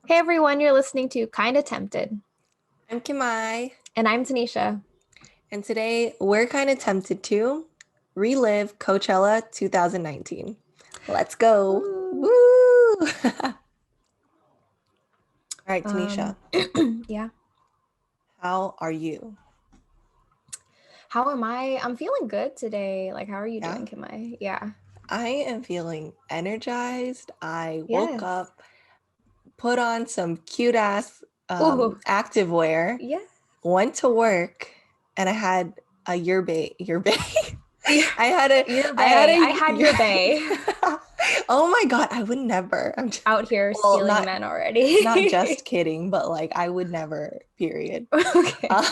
Hey everyone, you're listening to Kinda Tempted, I'm Kimai, and I'm Tanisha. and today we're kind of tempted to relive Coachella 2019. Let's go. Woo. Woo! All right, Um, Tanisha, yeah. how are you? How am I? I'm feeling good today. Like, how are you Yeah, doing, Kimai? Yeah. I am feeling energized. I woke Yes. up, put on some cute ass Ooh, activewear, yeah. went to work, and I had a yerba. Yeah. I had a Your I had bay. I a had your bay oh my God, I would never. out here Well, stealing not men not already. just kidding, but like I would never, period. Okay. Uh,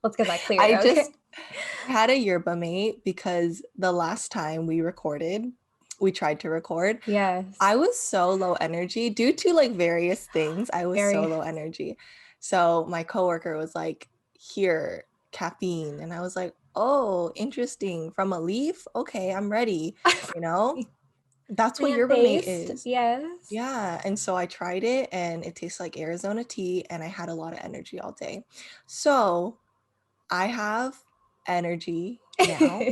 Let's get that clear. I Okay. just I had a yerba mate because the last time we tried to record, Yes. I was so low energy due to like various things. I was so Very. low energy. So my coworker was like, "Here, caffeine." And I was like, "Oh, interesting. From a leaf? Okay, I'm ready." You know? That's what yerba mate Plant-based. is. Yes. Yeah, and so I tried it and it tastes like Arizona tea and I had a lot of energy all day. So I have energy now,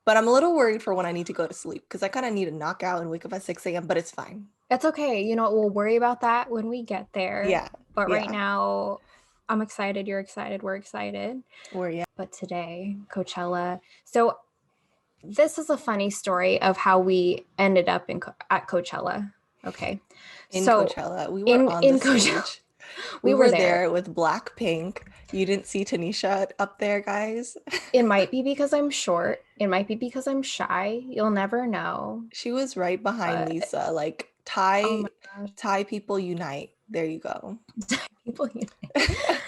but I'm a little worried for when I need to go to sleep because I kind of need to knock out and wake up at 6 a.m., but it's fine. That's okay. We'll worry about that when we get there. Yeah, But right yeah. now, I'm excited, you're excited, we're excited. Or yeah, But today, Coachella. So this is a funny story of how we ended up at Coachella. Okay. in So Coachella, we were in on the in Coachella, stage. We we were were there. there with Blackpink. You didn't see Tanisha up there, guys. It might be because I'm short. It might be because I'm shy. You'll never know. She was right behind But Lisa. Like oh my gosh, Thai people unite. There you go. people unite.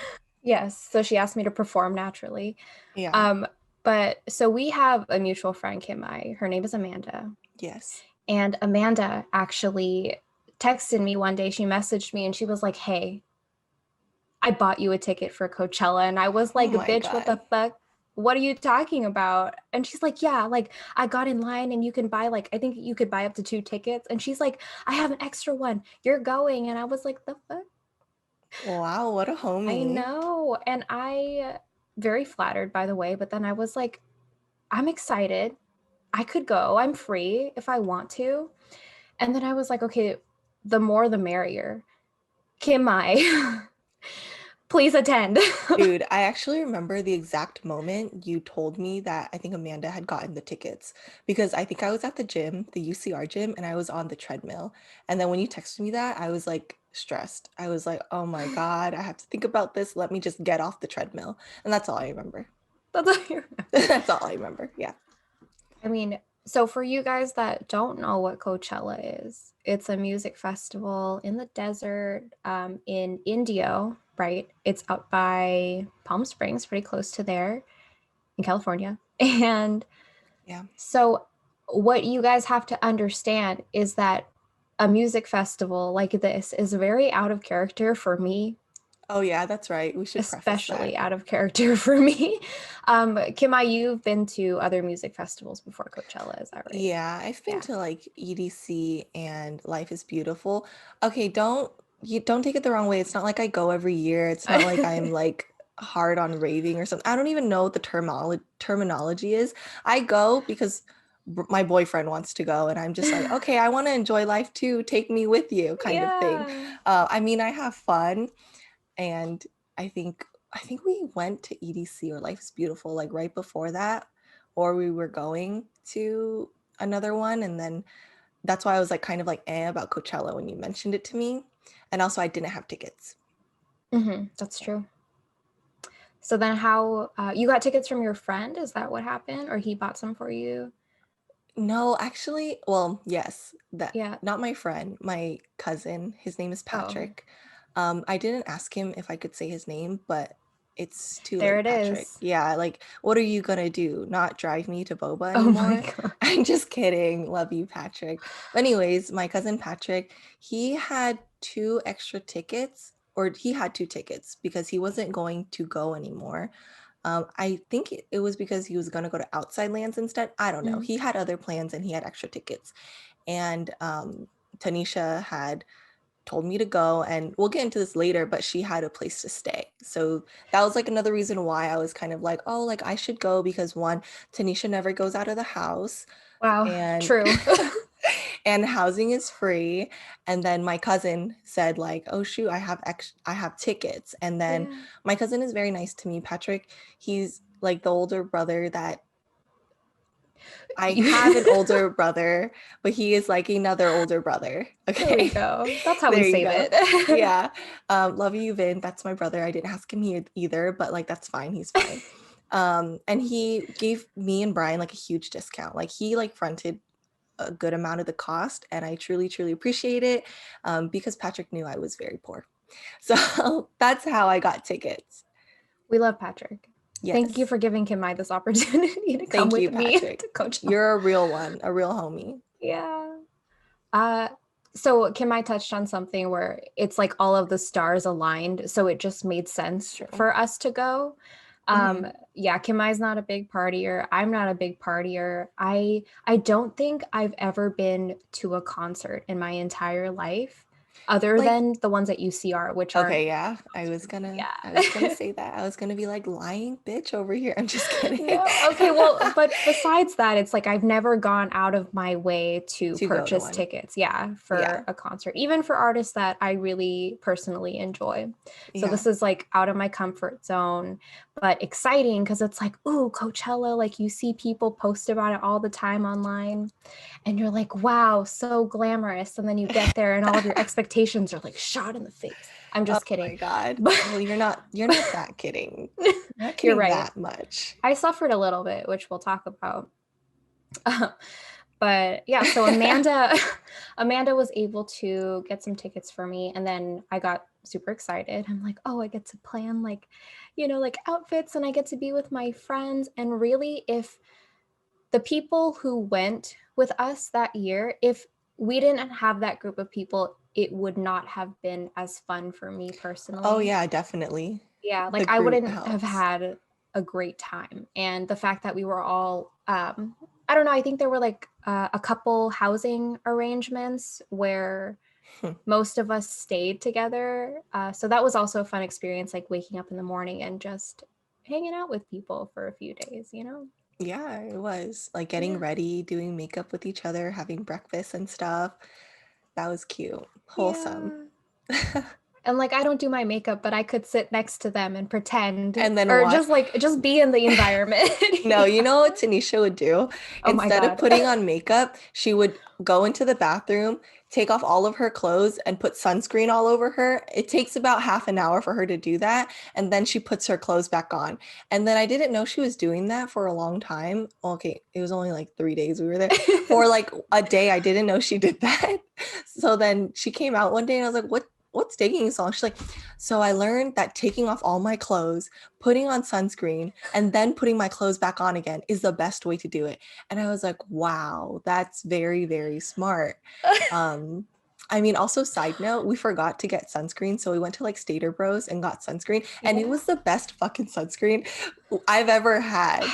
Yes. So she asked me to perform naturally. Yeah. Um, but so we have a mutual friend, Kim I. Her name is Amanda. Yes. And Amanda actually texted me one day. She messaged me and she was like, "Hey, I bought you a ticket for Coachella." And I was Oh like, my "Bitch, what God. the fuck? What are you talking about?" And she's like, "Yeah, like I got in line and you can buy I think you could buy up to 2 tickets." And she's like, "I have an extra one. You're going." And I was like, "The fuck?" Wow, what a I homie. know. And I very flattered, by the way, but then I was like, "I'm excited. I could go. I'm free if I want to." And then I was like, "Okay, the more the merrier. Kim I, please attend." Dude, I actually remember the exact moment you told me that I think Amanda had gotten the tickets because I think I was at the gym, the UCR gym, and I was on the treadmill. And then when you texted me that, I was like stressed. I was like, oh my God, I have to think about this. Let me just get off the treadmill. And that's all I remember. That's all you remember. That's all I remember. Yeah. I mean, so for you guys that don't know what Coachella is, it's a music festival in the desert in Indio, right? It's out by Palm Springs, pretty close to there in California. And Yeah. so, what you guys have to understand is that a music festival like this is very out of character for me, Oh, yeah, that's right. We should preface especially that. out of character for me. Kimai, you've been to other music festivals before Coachella, is that right? Yeah, I've been Yeah. to like EDC and Life is Beautiful. Okay, don't take it the wrong way. It's not like I go every year. It's not like I'm like hard on raving or something. I don't even know what the terminology is. I go because my boyfriend wants to go and I'm just like, "Okay, I want to enjoy life too. Take me with you," kind of thing. Yeah. I mean, I have fun and I think we went to EDC or Life is Beautiful like right before that, or we were going to another one, and then that's why I was like kind of like about Coachella when you mentioned it to me, and also I didn't have tickets. That's Yeah. true. So then how you got tickets from your friend? Is that what happened? Or he bought some for you? No, actually, well, yes, that Yeah. not my friend, my cousin. His name is Oh, Patrick. I didn't ask him if I could say his name, but it's too there late, it Patrick. is. Yeah, like, what are you gonna do? Not drive me to Boba Oh my anymore? God. I'm just kidding. Love you, Patrick. But anyways, my cousin Patrick, he had two extra tickets, or he had two tickets because he wasn't going to go anymore. I think it was because he was going to go to Outside Lands instead. I don't know. Mm. He had other plans and he had extra tickets. And Tanisha had told me to go, and we'll get into this later, but she had a place to stay. So that was like another reason why I was kind of like, oh, like I should go, because one, Tanisha never goes out of the house, Wow, and true. and housing is free. And then my cousin said like, oh shoot, I have tickets. And then Yeah. my cousin is very nice to me, Patrick. He's like the older brother that I have an older brother, but he is like another older brother. There we Okay. go. That's how we There you save go. it. Yeah. Love you, Vin. That's my brother. I didn't ask him either, but like that's fine. He's fine. And he gave me and Brian like a huge discount. Like he like fronted a good amount of the cost, and I truly, truly appreciate it, because Patrick knew I was very poor. So that's how I got tickets. We love Patrick. Thank you Yes. for giving Kimai this opportunity to come Thank you, with me Patrick. to Coachella. You're a real one, a real homie. Yeah. Uh, so Kimai touched on something where it's like all of the stars aligned, so it just made It's sense true. for us to go. Hmm. Yeah, Kimai's not a big partier. I'm not a big partier. I don't think I've ever been to a concert in my entire life, other Like, than the ones at UCR, which are okay, yeah, concerts. I was gonna Yeah. say that. I was gonna be like lying bitch over here. I'm just kidding. No, okay, well, but besides that, it's like I've never gone out of my way to To go to purchase one. tickets, yeah, Yeah, for a concert, even for artists that I really personally enjoy. So yeah, this is like out of my comfort zone, but exciting because it's like, ooh, Coachella, like you see people post about it all the time online, and you're like, wow, so glamorous. And then you get there and all of your expectations are like shot in the face. I'm oh just kidding. my God. But Well, you're not that kidding. You're not you're kidding right. that much. I suffered a little bit, which we'll talk about. But yeah, so Amanda Amanda was able to get some tickets for me, and then I got super excited. I'm like, "Oh, I get to plan like, like outfits, and I get to be with my friends." And really, if the people who went with us that year, if we didn't have that group of people, it would not have been as fun for me Oh personally. yeah, definitely. Yeah, The like I group wouldn't have helps. had a great time. And the fact that we were all, I don't know, I think there were like a couple housing arrangements where most of us stayed together. So that was also a fun experience, like waking up in the morning and just hanging out with people for a few days. Yeah, it was like getting Yeah. ready, doing makeup with each other, having breakfast and stuff. That was cute. Wholesome. Yeah. And like I don't do my makeup, but I could sit next to them and pretend And then or what? just be in the environment. No, you know what Tanisha would do? Oh my Instead of God. putting on makeup, she would go into the bathroom, take off all of her clothes, and put sunscreen all over her. It takes about half an hour for her to do that. And then she puts her clothes back on. And then I didn't know she was doing that for a long time. Okay, it was only like 3 days we were there. For like a day, I didn't know she did that. So then she came out one day and I was like, what's taking you so long? She's like, so I learned that taking off all my clothes, putting on sunscreen, and then putting my clothes back on again is the best way to do it. And I was like, wow, that's very, very smart. Um, I mean, also side note, we forgot to get sunscreen. So we went to like Stater Bros and got sunscreen, and it Yeah. was the best fucking sunscreen I've ever had.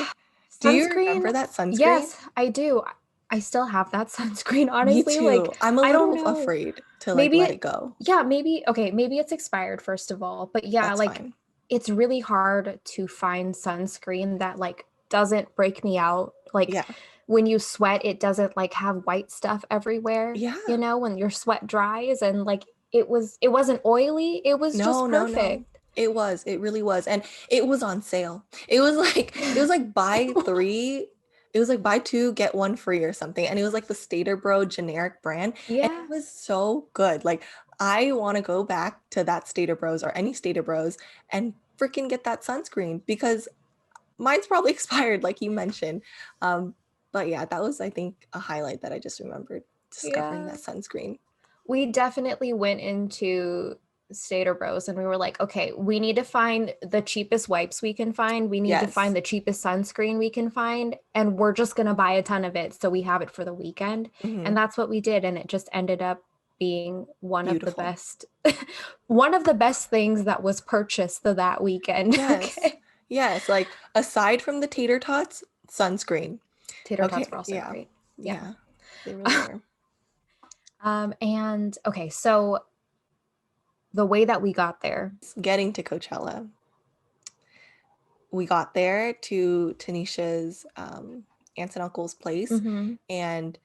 Do you Sunscreen? remember that sunscreen? Yes, I do. I still have that sunscreen, Me honestly. too. Like, I'm a I don't little know. afraid to like Maybe let it, it go. yeah, maybe, okay, maybe it's expired, first of all. But yeah, That's like, fine. it's really hard to find sunscreen that, like, doesn't break me out. Like, Yeah. when you sweat, it doesn't, like, have white stuff everywhere, Yeah. when your sweat dries. And, like, it wasn't oily. It was just No, no, no. perfect. It was. It really was. And it was on sale. It was like buy three. It was like buy two, get one free or something. And it was like the Stater Bro generic brand. And Yeah. it was so good. Like I want to go back to that Stater Bros or any Stater Bros and freaking get that sunscreen because mine's probably expired, like you mentioned. But yeah, that was, I think, a highlight that I just remembered discovering Yeah. that sunscreen. We definitely went into Stater Bros and we were like, okay, we need to find the cheapest wipes we can find. We need to find Yes. the cheapest sunscreen we can find. And we're just going to buy a ton of it so we have it for the weekend. And Hmm. that's what we did. And it just ended up being one of the Beautiful. best, one of the best things that was purchased that weekend. Yes. Okay. Yes. Like aside from the tater tots, sunscreen. Tater tots were Okay. also Yeah. great. Yeah. Yeah. They really were. And okay, so the way that we got there. Getting to Coachella, we got there to Tanisha's aunts and uncle's place, Mm-hmm. and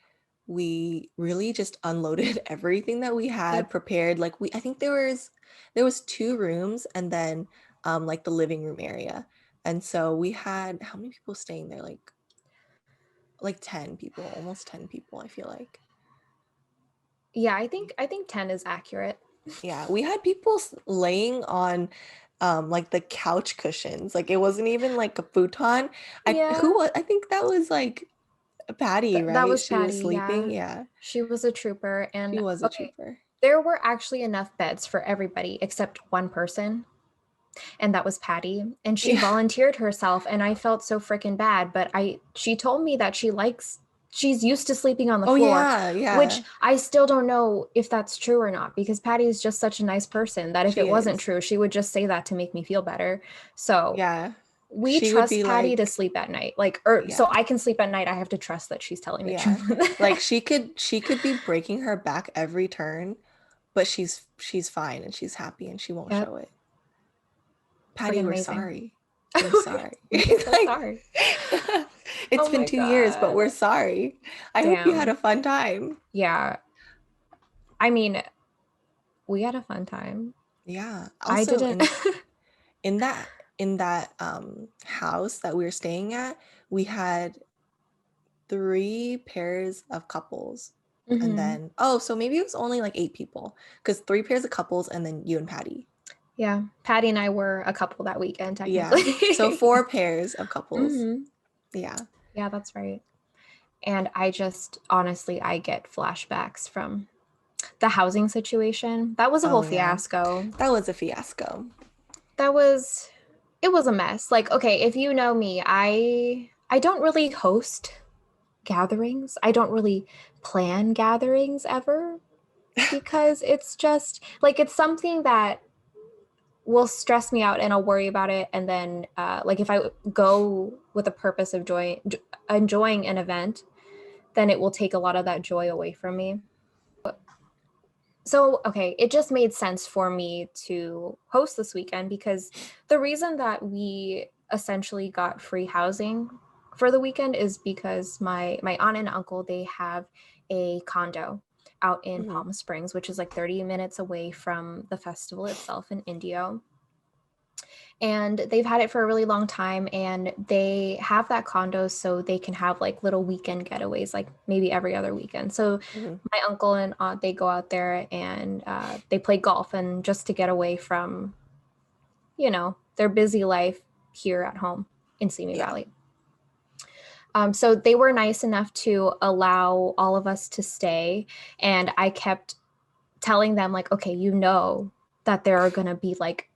we really just unloaded everything that we had Yep. prepared. Like I think there was 2 rooms, and then like the living room area. And so we had, how many people staying there? Like 10 people, almost 10 people, I feel like. Yeah, I think 10 is accurate. Yeah, we had people laying on like the couch cushions. Like it wasn't even like a futon. Yeah. I think that was like Patty, That right? was She was Patty, sleeping. yeah. Yeah, She was a trooper. she And was a okay, trooper. there were actually enough beds for everybody except one person, and that was Patty. And she Yeah. volunteered herself, and I felt so freaking bad. But she told me that she's used to sleeping on the Oh floor, yeah, yeah. which I still don't know if that's true or not, because Patty is just such a nice person that if She it wasn't is. true, she would just say that to make me feel better. So Yeah. we She would trust be Patty to like, sleep at night. Like, or so yeah, I can sleep at night, I have to trust that she's telling the yeah. truth. Like she could be breaking her back every turn, but she's fine and she's happy and she won't Yep. show it. Pretty Patty, we're amazing. sorry. We're sorry. We're so Like, sorry. it's Oh been my 2 years, but we're God. sorry. I hope you had Damn. a fun time. Yeah. I mean, we had a fun time. Yeah. I Also, didn't. in that house that we were staying at, we had 3 pairs of couples. And Mhm. then, oh, so maybe it was only like 8 people, because 3 pairs of couples and then you and Patty. Yeah. Patty and I were a couple that weekend, Yeah. So technically. 4 pairs of couples. Hmm. Yeah. Yeah, that's right. And I just, honestly, I get flashbacks from the housing situation. That was a whole Oh, yeah. fiasco. That was a fiasco. That was, it was a mess. Like, okay, if you know me, I don't really host gatherings. I don't really plan gatherings ever, because it's just like it's something that will stress me out and I'll worry about it. And then like if I go with the purpose of enjoying an event, then it will take a lot of that joy away from me. So, okay, it just made sense for me to host this weekend, because the reason that we essentially got free housing for the weekend is because my aunt and uncle, they have a condo out in Mhm. Palm Springs, which is like 30 minutes away from the festival itself in Indio. And they've had it for a really long time, and they have that condo so they can have like little weekend getaways, like maybe every other weekend. So Mhm. my uncle and aunt, they go out there and they play golf, and just to get away from their busy life here at home in Simi Yeah. Valley. So they were nice enough to allow all of us to stay, and I kept telling them, like, okay, that there are going to be like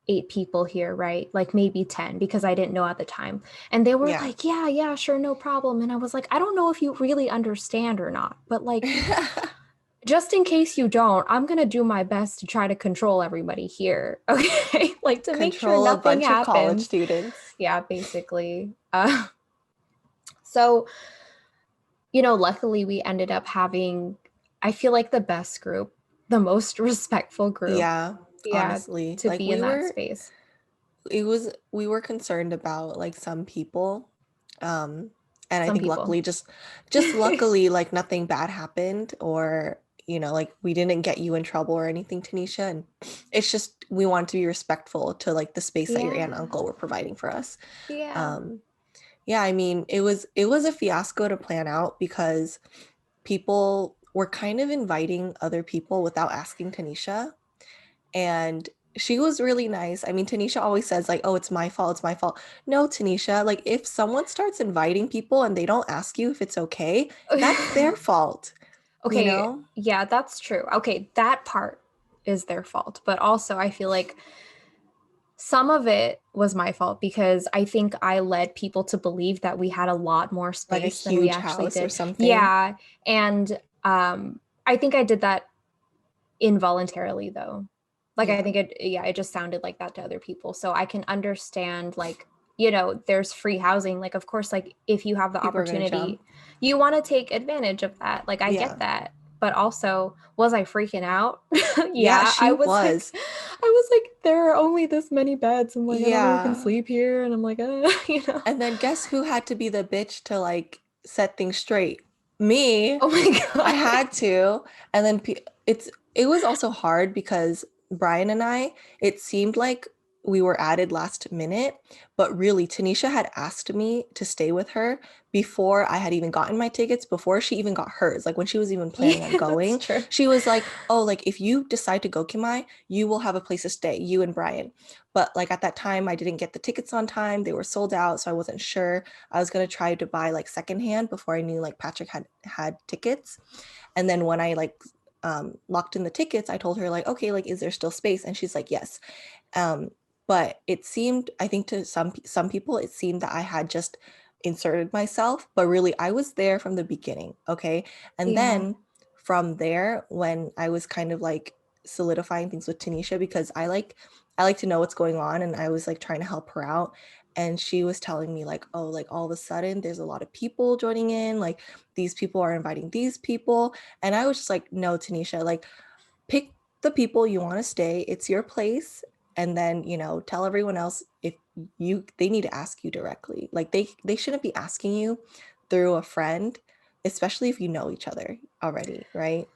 8 people here, right? Like maybe 10, because I didn't know at the time. And they were Yeah. like, yeah, yeah, sure, no problem. And I was like, I don't know if you really understand or not, but like, just in case you don't, I'm going to do my best to try to control everybody here. Okay. Like to make sure Control a nothing bunch of college happens. students. Yeah, basically. So, luckily we ended up having, I feel like, the best group, the most respectful group. Yeah, Yeah, honestly. to Like be in that space. we were concerned about like some people. Um, and I Some think people. luckily, just luckily, like nothing bad happened, or like we didn't get you in trouble or anything, Tanisha. And it's just we want to be respectful to like the space that your aunt and Yeah. uncle were providing for us. Yeah. Um, yeah, I mean, it was a fiasco to plan out, because people were kind of inviting other people without asking Tanisha. And she was really nice. I mean, Tanisha always says, like, oh, it's my fault, it's my fault. No, Tanisha, like, if someone starts inviting people and they don't ask you if it's okay, that's their fault, you Okay, know? yeah, that's true. Okay, that part is their fault. But also, I feel like some of it was my fault, because I think I led people to believe that we had a lot more Like a space than we huge actually house or did. something. Yeah. And I think I did that involuntarily, though. Like, I Yeah. think it just sounded like that to other people. So I can understand, like, there's free housing. Like, of course, like if you have the People are gonna opportunity, jump. you want to take advantage of that. Like, I get Yeah. that. but also, was I freaking out? Yeah, Yeah, she was. I was like, there are only this many beds. I'm like, I don't know who can Yeah. sleep here. And I'm like, you know. And then guess who had to be the bitch to like set things straight? Me. Oh my I God. had to. And then it was also hard because Brian and I, it seemed like we were added last minute, but really Tanisha had asked me to stay with her before I had even gotten my tickets, before she even got hers. Like when she was even planning on Yeah, that's going, true. she was like, "Oh, like if you decide to go, Kimai, you will have a place to stay, you and Brian." But like at that time, I didn't get the tickets on time. They were sold out, so I wasn't sure. I was gonna try to buy like secondhand before I knew like Patrick had tickets. And then when I like locked in the tickets, I told her like, okay, like, is there still space? And she's like, yes. Um, but it seemed, I think to some people, it seemed that I had just inserted myself, but really I was there from the beginning. Okay. And Yeah. then from there, when I was kind of like solidifying things with Tanisha, because I like to know what's going on, and I was like trying to help her out. And she was telling me like, oh, like all of a sudden there's a lot of people joining in, like these people are inviting these people. And I was just like, no, Tanisha, like pick the people you want to stay. It's your place. And then, you know, tell everyone else if they need to ask you directly. Like they shouldn't be asking you through a friend, especially if you know each other already, right?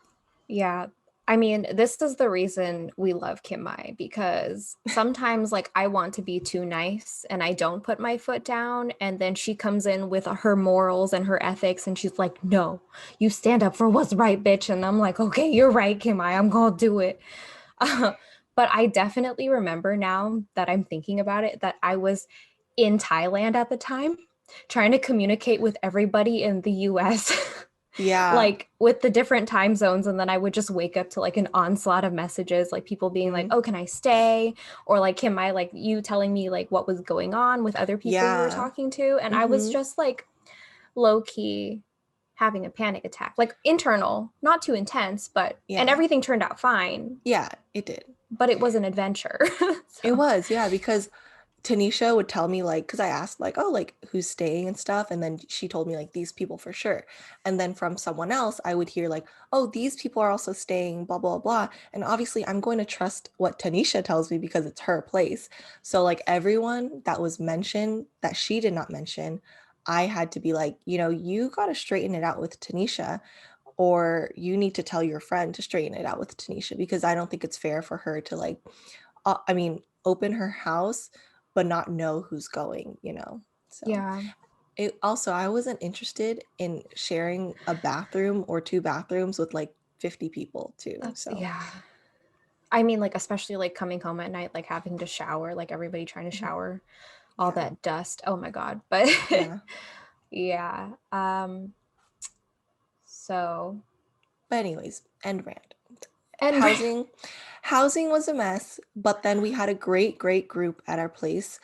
Yeah. I mean, this is the reason we love Kim Mai, because sometimes like I want to be too nice and I don't put my foot down, and then she comes in with her morals and her ethics and she's like, "No, you stand up for what's right, bitch." And I'm like, "Okay, you're right, Kim Mai. I'm going to do it." But I definitely remember, now that I'm thinking about it, that I was in Thailand at the time trying to communicate with everybody in the US. Yeah. Like with the different time zones, and then I would just wake up to like an onslaught of messages, like people being like, Mhm. "Oh, can I stay?" Or like, "Kim, I like you telling me like what was going on with other people you were Yeah. talking to?" And I was Hmm. just like low key having a panic attack, like internal, not too intense, but and Yeah. everything turned out fine, Yeah, it did. but it was an adventure. It So, was, yeah, because Tanisha would tell me like, because I asked like, oh, like who's staying and stuff, and then she told me like these people for sure. And then from someone else, I would hear like, oh, these people are also staying, blah blah blah. And obviously, I'm going to trust what Tanisha tells me because it's her place. So like everyone that was mentioned that she did not mention, I had to be like, you know, you got to straighten it out with Tanisha, or you need to tell your friend to straighten it out with Tanisha, because I don't think it's fair for her to like I mean, open her house, but not know who's going, you know? So yeah, it also, I wasn't interested in sharing a bathroom or two bathrooms with like 50 people too. that's So yeah. I mean, like especially like coming home at night, like having to shower, like everybody trying to mhm. shower, all Yeah. that dust. Oh my God. But Yeah. yeah. So But anyways, end rant. and Housing was a mess, but then we had a great group at our place,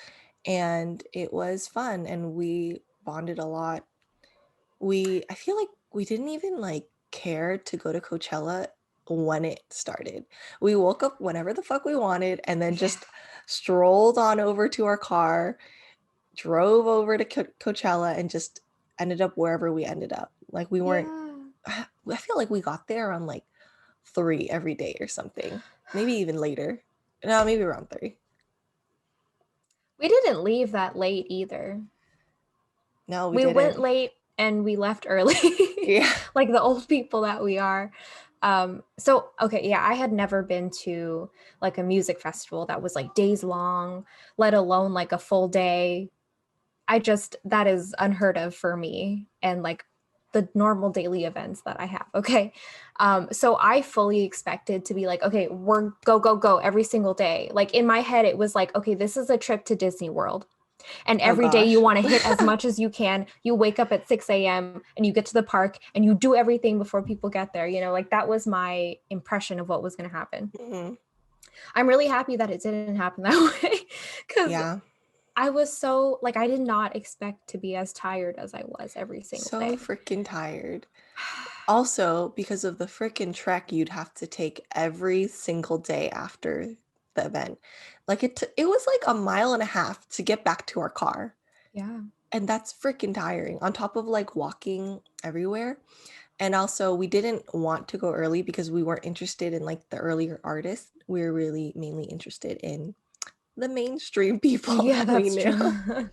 and it was fun, and we bonded a lot. I feel like we didn't even like care to go to Coachella when it started. We woke up whenever the fuck we wanted and then yeah. just strolled on over to our car, drove over to Coachella, and just ended up wherever we ended up. Like we weren't Yeah. I feel like we got there on like 3 every day or something. Maybe even later. No, maybe around 3. We didn't leave that late either. No, we We went didn't. late and we left early, Yeah. like the old people that we are. So okay, yeah, I had never been to like a music festival that was like days long, let alone like a full day. That is unheard of for me and like the normal daily events that I have. Okay. So I fully expected to be like, okay, we're go every single day. Like in my head, it was like, okay, this is a trip to Disney World. And Oh every day you gosh. want to hit as much as you can. You wake up at 6 a.m. and you get to the park and you do everything before people get there. You know, like that was my impression of what was going to happen. Mhm. I'm really happy that it didn't happen that way, because Yeah. I was so like, I did not expect to be as tired as I was every single So day. freaking tired. Also, because of the freaking trek you'd have to take every single day after the event. Like it was like a mile and a half to get back to our car. Yeah. And that's freaking tiring on top of like walking everywhere. And also we didn't want to go early because we weren't interested in like the earlier artists. We were really mainly interested in the mainstream people Yeah, that we that's knew. true.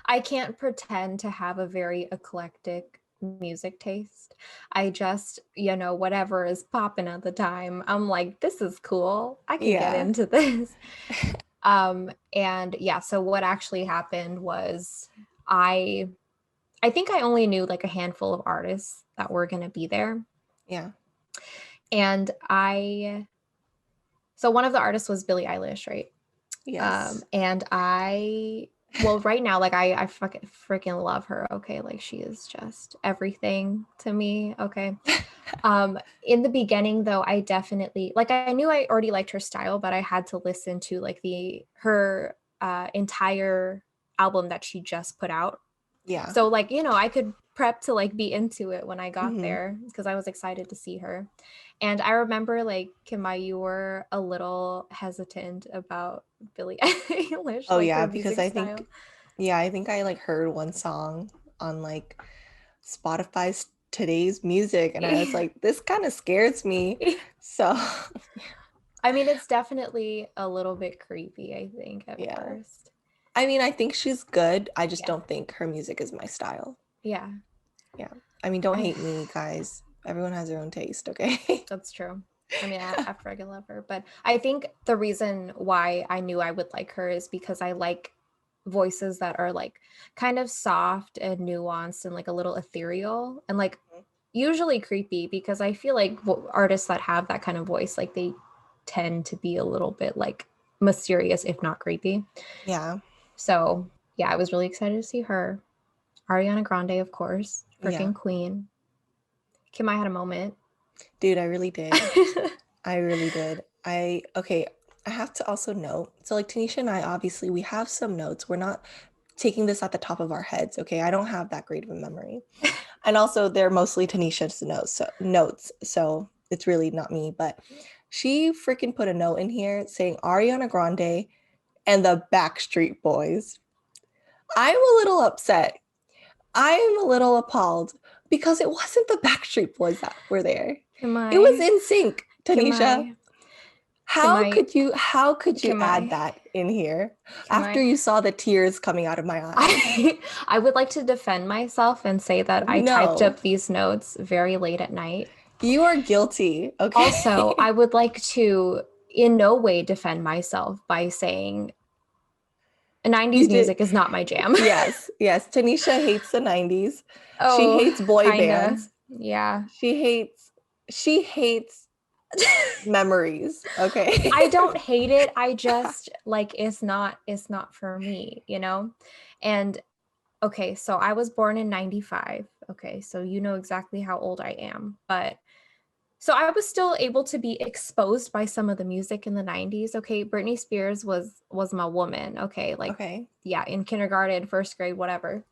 I can't pretend to have a very eclectic music taste. I just, whatever is popping at the time, I'm like, this is cool. I can get Yeah. into this. And yeah, so what actually happened was I I think I only knew like a handful of artists that were going to be there. Yeah. And so one of the artists was Billie Eilish, right? Yes. And well, right now, like I fucking freaking love her. Okay. Like she is just everything to me. Okay. In the beginning though, I definitely, like, I knew I already liked her style, but I had to listen to like her entire album that she just put out. Yeah. So like, I could prep to like be into it when I got Hmm. there because I was excited to see her. And I remember like, Kimai, you were a little hesitant about Billie Eilish, Oh like yeah, her because music I style. think yeah, I think I like heard one song on like Spotify's today's music and I was like, this kind of scares me. So I mean, it's definitely a little bit creepy, I think, at yeah. first. I mean, I think she's good. I just Yeah. don't think her music is my style. Yeah. Yeah. I mean, don't I hate me, guys. Everyone has their own taste, okay? That's true. I mean, I freaking love her, but I think the reason why I knew I would like her is because I like voices that are like kind of soft and nuanced and like a little ethereal and like usually creepy because I feel like artists that have that kind of voice, like they tend to be a little bit like mysterious, if not creepy. Yeah. So yeah, I was really excited to see her. Ariana Grande, of course, Yeah. freaking queen. Kim, I had a moment. Dude, I really did. I really did. Okay, I have to also note. So like Tanisha and I, obviously we have some notes. We're not taking this at the top of our heads, okay? I don't have that great of a memory. And also they're mostly Tanisha's notes. So it's really not me, but she freaking put a note in here saying Ariana Grande and the Backstreet Boys. I'm a little upset. I'm a little appalled because it wasn't the Backstreet Boys that were there. Kim, It was I, in sync, Kim, Tanisha. I, Kim, How I, could you Kim, add I, that in here Kim, after I. you saw the tears coming out of my eyes? I would like to defend myself and say that I typed No, up these notes very late at night. you are guilty, Also, I okay? would like to in no way defend myself by saying You 90s did. music is not my jam. Yes, yes. Tanisha hates the 90s. She Oh, hates boy kinda. bands. Yeah. She hates memories, okay? I don't hate it. I just like it's not for me. And okay, so I was born in 95. Okay, so you know exactly how old I am. But so I was still able to be exposed by some of the music in the 90s. Okay, Britney Spears was my woman. Okay, like Okay. yeah, in kindergarten, first grade, whatever.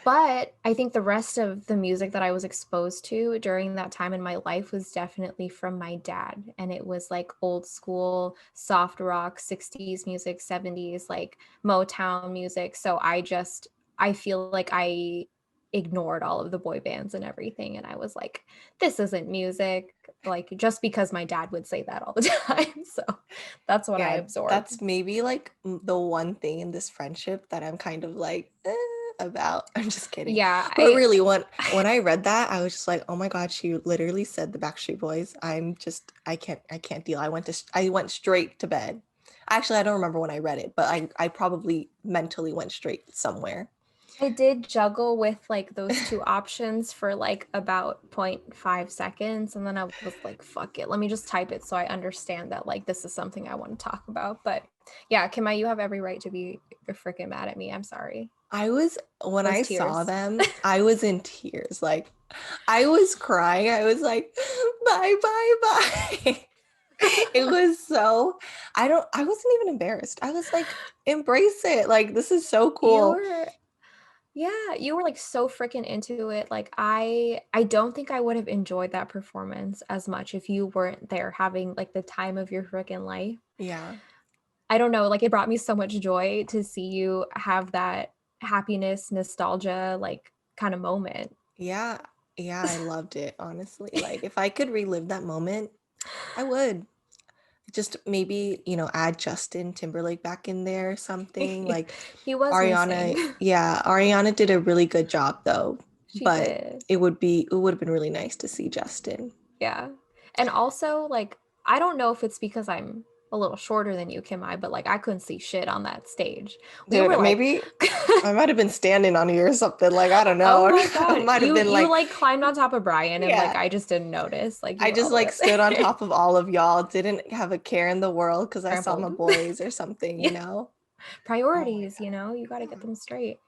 But I think the rest of the music that I was exposed to during that time in my life was definitely from my dad. And it was like old school soft rock, 60s music, 70s, like Motown music. So I feel like I ignored all of the boy bands and everything. And I was like, this isn't music. Like just because my dad would say that all the time. So that's what I Yeah, absorbed. that's maybe like the one thing in this friendship that I'm kind of like about. I'm just kidding. Yeah, But really, when I read that, I was just like, oh my God, she literally said the Backstreet Boys. I can't deal. I went straight to bed. Actually, I don't remember when I read it, but I probably mentally went straight somewhere. I did juggle with like those two options for like about zero point 0.5 seconds. And then I was like, fuck it. Let me just type it so I understand that like this is something I want to talk about. But yeah, Kimai, you have every right to be freaking mad at me. I'm sorry. When Those I saw tears. them, I was in tears. Like I was crying. I was like, bye, bye, bye. It was so, I wasn't even embarrassed. I was like, embrace it. Like, this is so You cool. were Yeah, you were like so freaking into it. Like I don't think I would have enjoyed that performance as much if you weren't there having like the time of your freaking life. Yeah. I don't know, like it brought me so much joy to see you have that happiness, nostalgia, like kind of moment. Yeah. Yeah, I loved it, honestly. Like if I could relive that moment, I would. Just maybe, add Justin Timberlake back in there or something. Like He was Ariana, missing. yeah, Ariana did a really good job though, She but did. it would have been really nice to see Justin. Yeah. And also, like, I don't know if it's because I'm a little shorter than you, Kim I, but like I couldn't see shit on that stage. We were Dude, like, maybe I might have been standing on you or something. Like, I don't oh know. my I God. might have been You like, like climbed on top of Brian and like yeah. I just didn't notice. Like you I were all just the way like up stood on there. top of all of y'all, didn't have a care in the world because I saw my Trampled. boys or something, Yeah. Oh my Priorities, God. you got to get them straight.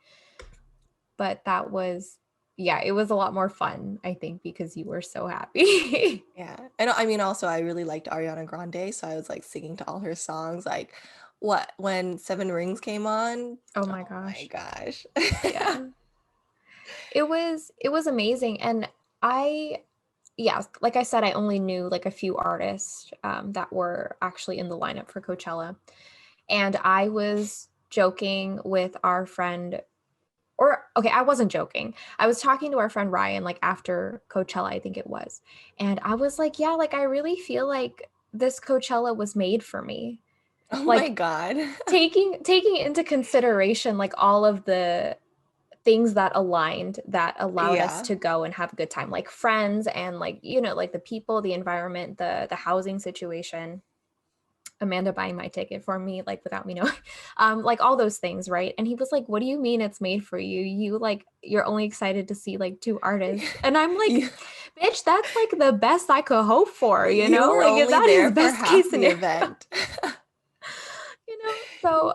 But that was, yeah, it was a lot more fun, I think, because you were so happy. Yeah. And I mean, also, I really liked Ariana Grande. So I was like singing to all her songs. Like, what, when Seven Rings came on? Oh my Oh my gosh. gosh. Yeah. It was amazing. And I, yeah, like I said, I only knew like a few artists that were actually in the lineup for Coachella. And I was joking with our friend, or okay, I wasn't joking. I was talking to our friend Ryan, like after Coachella, I think it was. And I was like, yeah, like I really feel like this Coachella was made for me. Oh my Like God. taking into consideration like all of the things that aligned that allowed us Yeah. to go and have a good time, like friends and like like the people, the environment, the housing situation, Amanda buying my ticket for me like without me knowing, like all those things, right? And he was like, what do you mean it's made for you? You're only excited to see like two artists. And I'm like, You, bitch, that's like the best I could hope for, you were like only that there is for best half case the scenario. event. So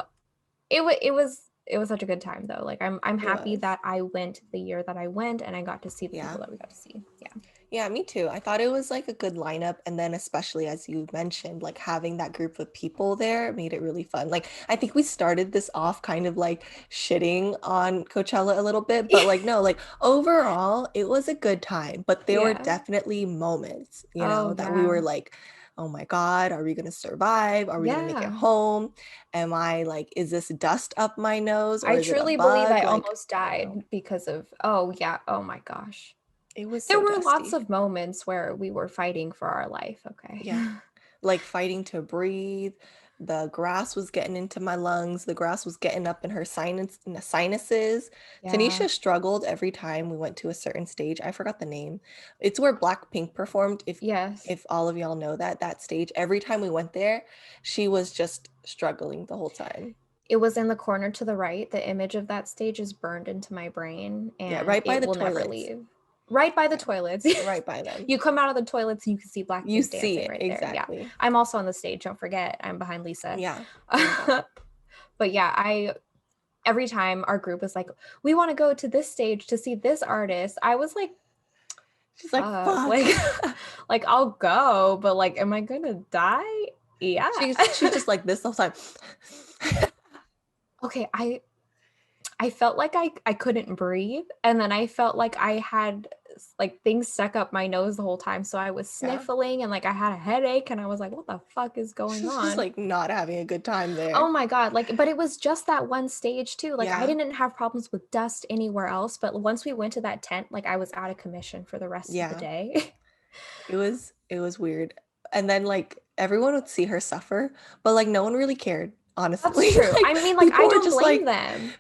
it was such a good time though. Like I'm It happy was. that I went the year that I went and I got to see the Yeah. people that we got to see. Yeah. Yeah, me too. I thought it was like a good lineup. And then, especially as you mentioned, like having that group of people there made it really fun. Like, I think we started this off kind of like shitting on Coachella a little bit, but like, no, like overall, it was a good time. But there were Yeah. definitely moments, Oh that we yeah. were like, oh my God, are we going to survive? Are we going to make it Yeah. home? Am I like, is this dust up my nose or I is it a truly believe I bug? Like, almost I don't know. died because of, oh yeah, oh my gosh. It was There so were lots dusty. of moments where we were fighting for our life, okay. Yeah. Like fighting to breathe. The grass was getting into my lungs. The grass was getting up in her sinuses. Yeah. Tanisha struggled every time we went to a certain stage. I forgot the name. It's where Blackpink performed. If Yes. if all of y'all know that stage, every time we went there, she was just struggling the whole time. It was in the corner to the right. The image of that stage is burned into my brain Yeah, and right by it the will never toilets. leave. Right by the Yeah, toilets. right by them. You come out of the toilets and you can see You Blackpink see dancing it right there. Yeah. exactly. I'm also on the stage. Don't forget, I'm behind Lisa. Yeah, there you go. But yeah, every time our group was like, we want to go to this stage to see this artist, I was like, She's like, fuck, fuck. like, like I'll go, but like, am I gonna die? Yeah. She's just like this the whole time. Okay, I felt like I couldn't breathe, and then I felt like I had like things stuck up my nose the whole time, so I was Yeah. sniffling and like I had a headache, and I was like, what the fuck is going She's just on? like not having a good time Oh there. my God, like, but it was just that one stage too. Like I Yeah. didn't have problems with dust anywhere else, but once we went to that tent, like I was out of commission for the rest of the Yeah. day. It was weird. And then like everyone would see her suffer, but like no one really cared, That's honestly. true. Like I mean, like people I were don't just blame like them.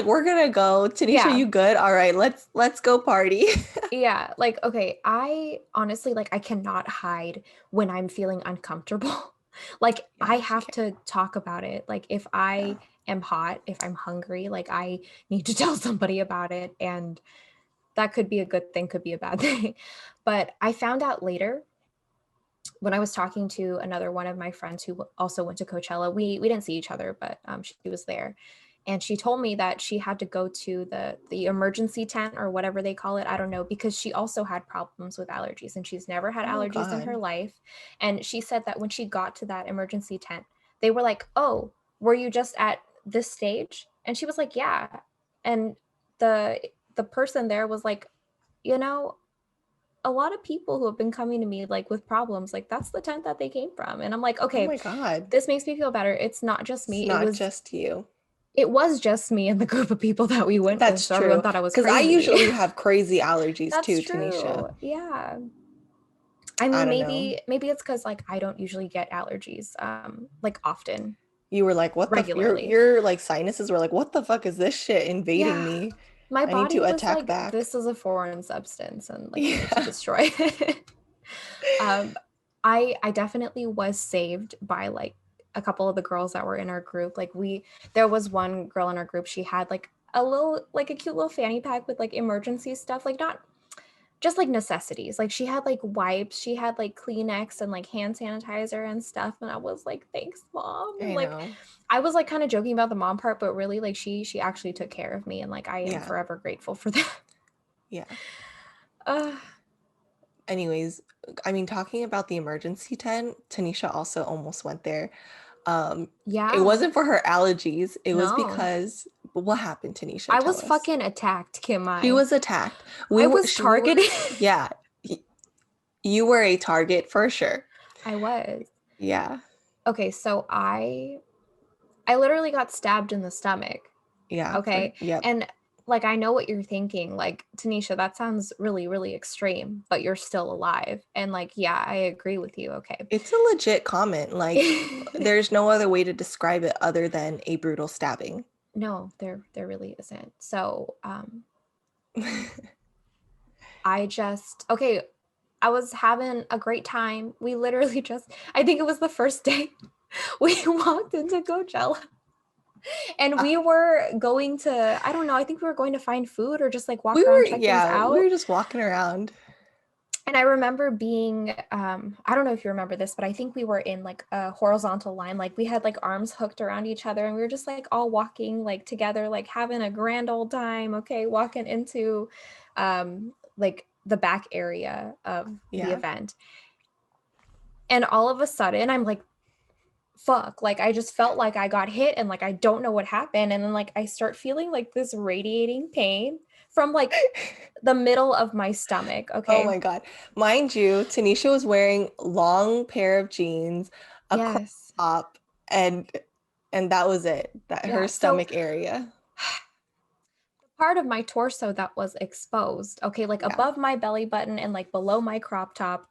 we're gonna go. Tanisha, Yeah. you good? All right, let's go party. Yeah, like okay, I honestly like I cannot hide when I'm feeling uncomfortable. Like Yeah, I she have can't. to talk about it. Like if Yeah. I am hot, if I'm hungry, like I need to tell somebody about it, and that could be a good thing, could be a bad thing. But I found out later when I was talking to another one of my friends who also went to Coachella. We didn't see each other, but she was there, and she told me that she had to go to the emergency tent or whatever they call it. I don't know, because she also had problems with allergies, and she's never had Oh allergies in her God. life. And she said that when she got to that emergency tent, they were like, "Oh, were you just at this stage?" And she was like, "Yeah." And the the person there was like, you know a lot of people who have been coming to me like with problems, like that's the tent that they came from. And I'm like, Oh okay, my God. this makes me feel better. It's not just It's me. not just you. It was just me and the group of people that we went with, That's so everyone true. thought I was Because I crazy. usually have crazy allergies That's too, Tanisha. true. Yeah. I I mean, don't know. maybe it's because like I don't usually get allergies, like often, You were like, what the regularly. your like sinuses were like, what the fuck is this shit invading Yeah. me? My I need to body was attack like, back. this is a foreign substance and like we need to Yeah. destroy it. um, I definitely was saved by like a couple of the girls that were in our group. Like there was one girl in our group, she had like a cute little fanny pack with like emergency stuff, like not just like necessities. Like she had like wipes, she had like Kleenex and like hand sanitizer and stuff. And I was like, thanks, mom. And I like know. I was like kind of joking about the mom part, but really like she actually took care of me and like I am Yeah. forever grateful for that. Yeah. Uh Anyways, I mean, talking about the emergency tent, Tanisha also almost went there. It yeah. wasn't for her allergies. It was No. because, but what happened, Tanisha? I Tell was us. fucking attacked, Kim She I. was attacked. I was We were, targeted. yeah, you were a target for sure. I was. Yeah. Okay, so I literally got stabbed in the stomach. Yeah. Okay. Yep. And like, I know what you're thinking. Like, Tanisha, that sounds really, really extreme, but you're still alive. And like, yeah, I agree with you. Okay. It's a legit comment. Like, there's no other way to describe it other than a brutal stabbing. No, there really isn't. So, I just, okay, I was having a great time. We literally just, I think it was the first day we walked into Coachella. And we were going to, I don't know, I think we were going to find food or just like walk around, check things We out. were just walking around. And I remember being, I don't know if you remember this, but I think we were in like a horizontal line. Like we had like arms hooked around each other and we were just like all walking like together, like having a grand old time. Okay. Walking into like the back area of the Yeah. event. And all of a sudden I'm like, fuck, like I just felt like I got hit and like I don't know what happened. And then like I start feeling like this radiating pain from like the middle of my stomach. Oh Okay. my God. Mind you, Tanisha was wearing long pair of jeans, a crop Yes. top, and that was it. That her Yeah. So stomach area. part of my torso that was exposed, okay, like Yeah. above my belly button and like below my crop top,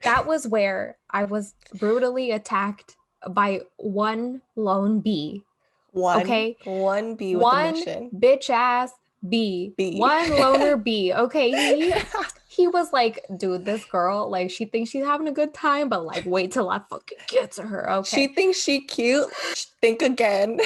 that was where I was brutally attacked by one lone bee. Okay. One bee with a One mission. bitch ass bee. Bee. One loner bee. Okay. He was like, dude, this girl, like, she thinks she's having a good time, but like, wait till I fucking get to her. She Okay. thinks she cute. Think again.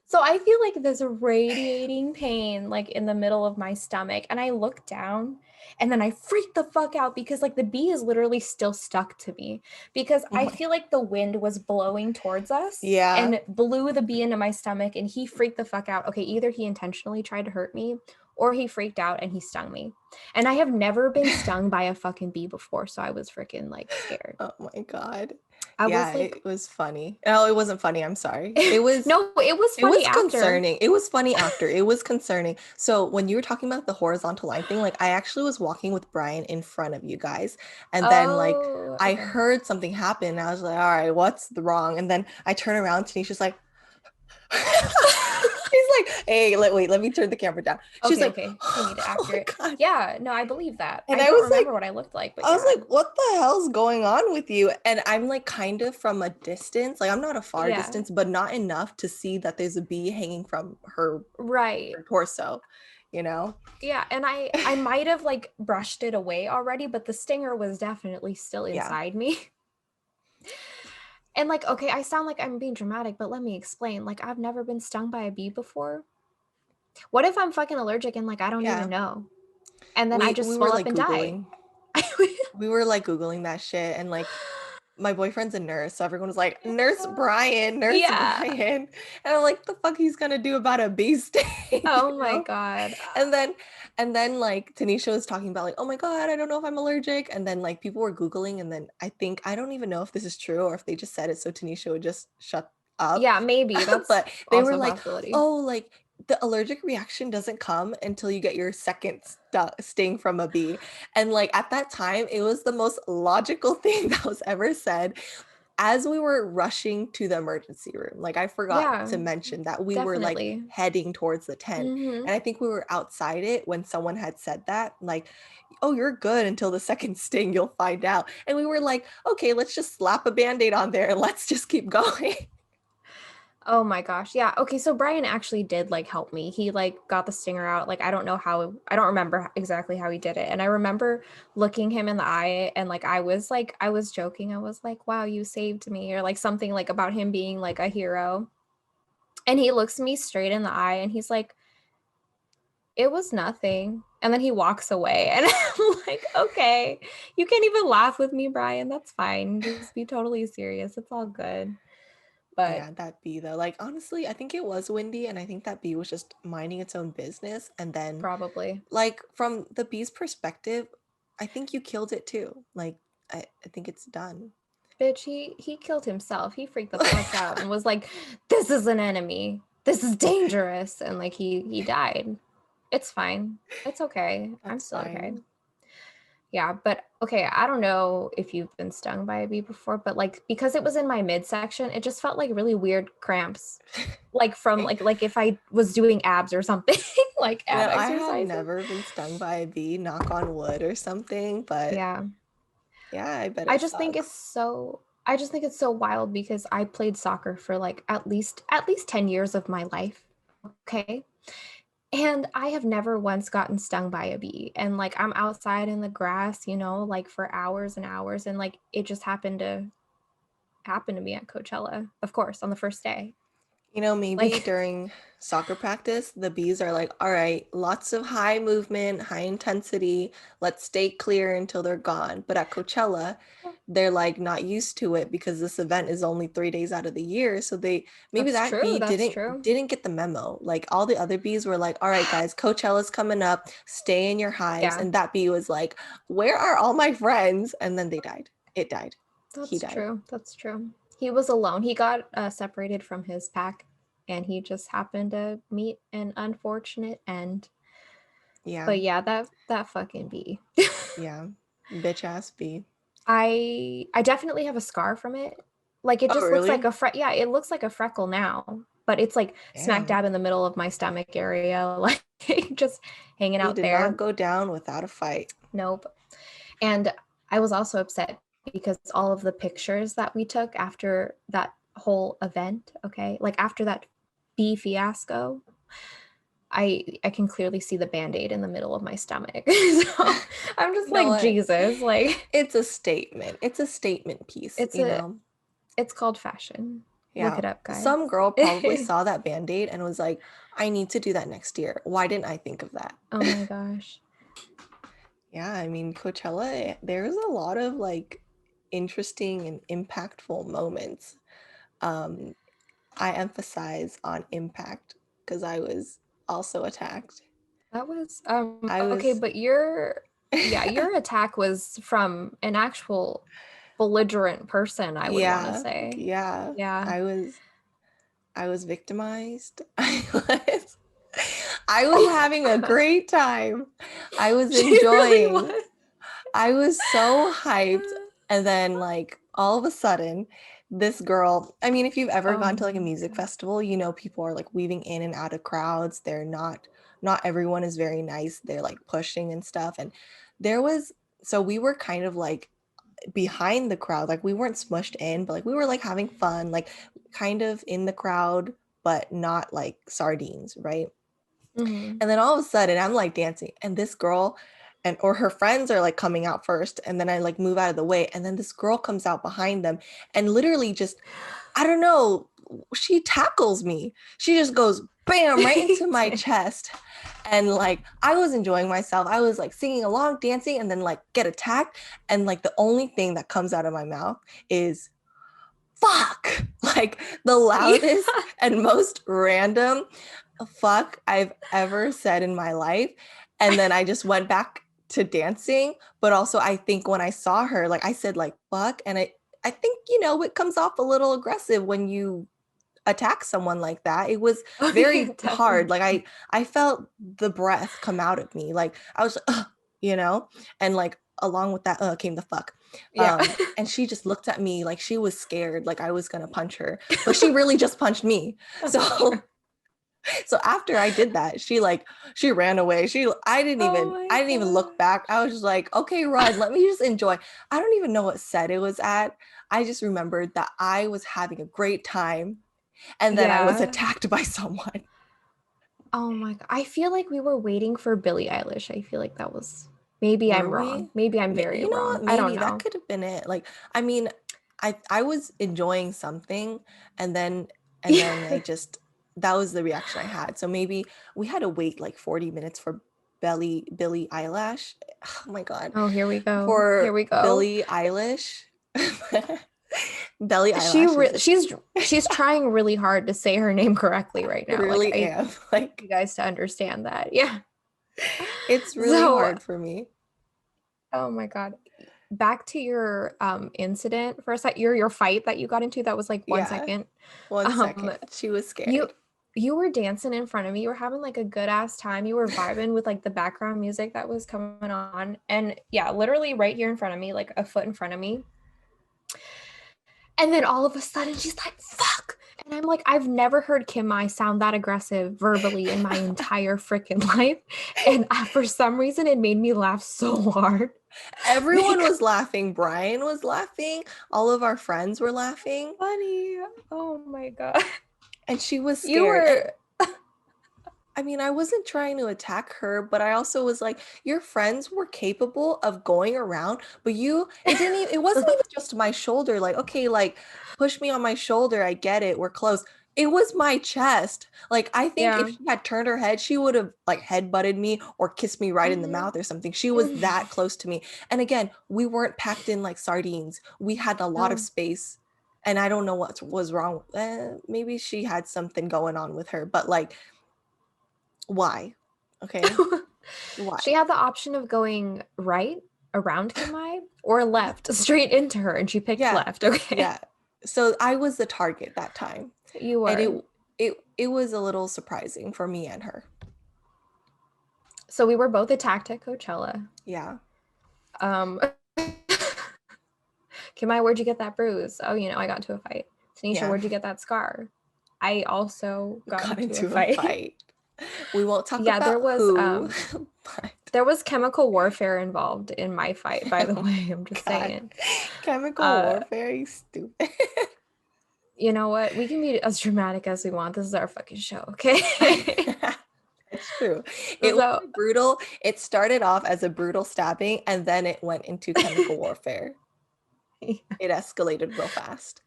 So I feel like there's a radiating pain like in the middle of my stomach. And I look down and then I freak the fuck out because like the bee is literally still stuck to me because Oh I my. feel like the wind was blowing towards us Yeah. and blew the bee into my stomach and he freaked the fuck out. Okay, either he intentionally tried to hurt me or he freaked out and he stung me. And I have never been stung by a fucking bee before, so I was freaking like scared. Oh my God. I Yeah, was like, it was funny. No, it wasn't funny. I'm sorry. It was no, it was it funny was after. concerning. It was funny after. It was concerning. So when you were talking about the horizontal line thing, like I actually was walking with Brian in front of you guys. And then like Oh, I okay. heard something happen. And I was like, all right, what's the wrong? And then I turn around, Tanisha's like, she's like, hey, wait, let me turn the camera down. She's Okay, like, okay. You made it oh my accurate. God. Yeah, no, I believe that. And I I don't was like, remember what I looked like, but I was yeah. like, what the hell's going on with you? And I'm like kind of from a distance, like I'm not a far Yeah. distance, but not enough to see that there's a bee hanging from Right. her torso, you know? Yeah, and I might have like brushed it away already, but the stinger was definitely still Yeah. inside me. And like, okay, I sound like I'm being dramatic, but let me explain. Like, I've never been stung by a bee before. What if I'm fucking allergic and like I don't even Yeah. know? And then I just We were swell up like and die. Googling. We were like Googling that shit and like my boyfriend's a nurse, so everyone was like, Nurse Brian, Nurse Yeah. Brian. And I'm like, the fuck he's gonna do about a bee sting, Oh you my know? God. And then like Tanisha was talking about like, oh my God, I don't know if I'm allergic. And then like people were Googling, and then I don't even know if this is true or if they just said it so Tanisha would just shut up. Yeah, maybe. That's But they were also a like, possibility. oh, like the allergic reaction doesn't come until you get your second sting from a bee. And like at that time, it was the most logical thing that was ever said. as we were rushing to the emergency room, like I forgot Yeah, to mention that we were like definitely. heading towards the tent. Mhm. And I think we were outside it when someone had said that, like, oh, you're good until the second sting, you'll find out. And we were like, okay, let's just slap a band-aid on there and let's just keep going. Oh my gosh. Yeah. Okay, so Brian actually did like help me. He like got the stinger out. Like I don't remember exactly how he did it. And I remember looking him in the eye and like I was joking. I was like, "Wow, you saved me," or like something like about him being like a hero. And he looks me straight in the eye and he's like, "It was nothing." And then he walks away and I'm like, "Okay. You can't even laugh with me, Brian. That's fine. Just be totally serious. It's all good." But Yeah, that bee though. Like honestly, I think it was windy and I think that bee was just minding its own business. And then probably. like from the bee's perspective, I think you killed it too. Like I think it's done. Bitch, he killed himself. He freaked the fuck out and was like, "This is an enemy. This is dangerous." And like he died. It's fine. It's okay. I'm That's still okay. fine. Yeah, but okay, I don't know if you've been stung by a bee before, but like because it was in my midsection, it just felt like really weird cramps. Like from like if I was doing abs or something, like You ab know, I have exercises. never been stung by a bee, knock on wood or something, but Yeah. yeah, I bet I it just think it's sucks. so I just think it's so wild because I played soccer for like at least 10 years of my life. Okay. And I have never once gotten stung by a bee. And like I'm outside in the grass, like for hours and hours. And like it just happened to me at Coachella, of course, on the first day. You know, maybe Like, during soccer practice, the bees are like, all right, lots of high movement, high intensity. Let's stay clear until they're gone. But at Coachella, they're like not used to it because this event is only 3 days out of the year. So they maybe that's that true. bee That's didn't true. didn't get the memo. Like all the other bees were like, all right, guys, Coachella's coming up. Stay in your hives. Yeah, And that bee was like, where are all my friends? And then they died. It died. He that's died. true. That's true. He was alone. He got separated from his pack and he just happened to meet an unfortunate end. Yeah. But yeah, that fucking bee. Yeah. Bitch ass bee. I definitely have a scar from it. Like it Oh, just looks like really? yeah, it looks like a freckle now, but it's like smack Damn. dab in the middle of my stomach area, like just hanging He out did not there. go down without a fight. Nope. And I was also upset because all of the pictures that we took after that whole event, okay? Like after that bee fiasco, I can clearly see the band-aid in the middle of my stomach. So I'm just You know like, what? Jesus, like It's a statement. It's a statement piece, it's you a know? it's called fashion. Look Yeah. it up, guys. Some girl probably saw that band-aid and was like, I need to do that next year. Why didn't I think of that? Oh my gosh. Yeah, I mean, Coachella, there's a lot of like interesting and impactful moments. Um, I emphasize on impact because I was also attacked. That was I okay, was but your attack was from an actual belligerent person, I would want to yeah, say. yeah. Yeah. I was victimized. I was Oh having my a god. great time. I was She really enjoying. was. I was so hyped. And then like all of a sudden, this girl, I mean, if you've ever Oh gone to like a my music god. festival, you know people are like weaving in and out of crowds. They're not everyone is very nice. They're like pushing and stuff. And there was so we were kind of like behind the crowd. Like we weren't smushed in, but like we were like having fun, like kind of in the crowd, but not like sardines, right? Mhm. And then all of a sudden I'm like dancing and this girl and or her friends are like coming out first and then I like move out of the way and then this girl comes out behind them and literally just I don't know, she tackles me. She just goes bam right into my chest. And like I was enjoying myself. I was like singing along, dancing, and then like get attacked. And like the only thing that comes out of my mouth is fuck. Like the Yeah. loudest and most random fuck I've ever said in my life. And then I just went back to dancing. But also I think when I saw her, like I said like fuck. And I think, it comes off a little aggressive when you attack someone like that. It was Oh yeah, very hard. Like definitely. I felt the breath come out of me. Like I was like, ugh, and like along with that came the fuck. Yeah. And she just looked at me like she was scared, like I was gonna punch her, but she really just punched me. So so after I did that, she ran away. Oh my I didn't even look God. back. I was just like, okay, run, let me just enjoy. I don't even know what set it was at. I just remembered that I was having a great time and then I was Yeah. attacked by someone. Oh my God. I feel like we were waiting for Billie Eilish. I feel like that was, maybe Were I'm wrong. we? Maybe I'm very You know wrong. what? I don't Maybe that know. could have been it. Like, I mean, I was enjoying something and then I just that was the reaction I had. So maybe we had to wait like 40 minutes for Billy Eyelash. Oh my God. Oh, here we go. Here For we go. Billie Eilish. Belly Eyelash is just She's trying really hard to say her name correctly right I now. Like really I am. need Like you guys to understand that. Yeah. it's really So, hard for me. oh my God. Back to your incident for a sec, your fight that you got into that was like one Yeah. second. One Um second. She was you scared. you were dancing in front of me. You were having like a good ass time. You were vibing with like the background music that was coming on. And yeah, literally right here in front of me, like a foot in front of me. And then all of a sudden she's like, fuck. And I'm like, I've never heard Kim Mai sound that aggressive verbally in my entire freaking life. And for some reason, it made me laugh so hard. Everyone was laughing. Brian was laughing. All of our friends were laughing. Funny. Oh my God. And she was You scared. And were, I mean, I wasn't trying to attack her, but I also was like, your friends were capable of going around, but it wasn't even just my shoulder. Like, okay, like push me on my shoulder. I get it. We're close. It was my chest. Like, I think if yeah. she had turned her head, she would have like head-butted me or kissed me right in the Mhm. mouth or something. She was that close to me. And again, we weren't packed in like sardines. We had a lot of No. space. And I don't know what was wrong. Maybe she had something going on with her, but like, why? Okay. She Why? had the option of going right around Kim Mai or left straight into her, and she picked Yeah. left. Okay. Yeah. So I was the target that time. You And were. it was a little surprising for me and her. So we were both attacked at Coachella. Yeah. Um, Kimai, where'd you get that bruise? Oh, I got into a fight. Tanisha, Yeah. where'd you get that scar? I also got Got into a into a fight. fight. We won't talk Yeah, about who, but there was chemical warfare involved in my fight, by the oh way. I'm just God. saying. Chemical Uh, warfare, you stupid. you know what? We can be as dramatic as we want. This is our fucking show, okay? That's true. It was So, brutal. It started off as a brutal stabbing and then it went into chemical warfare. It escalated real fast.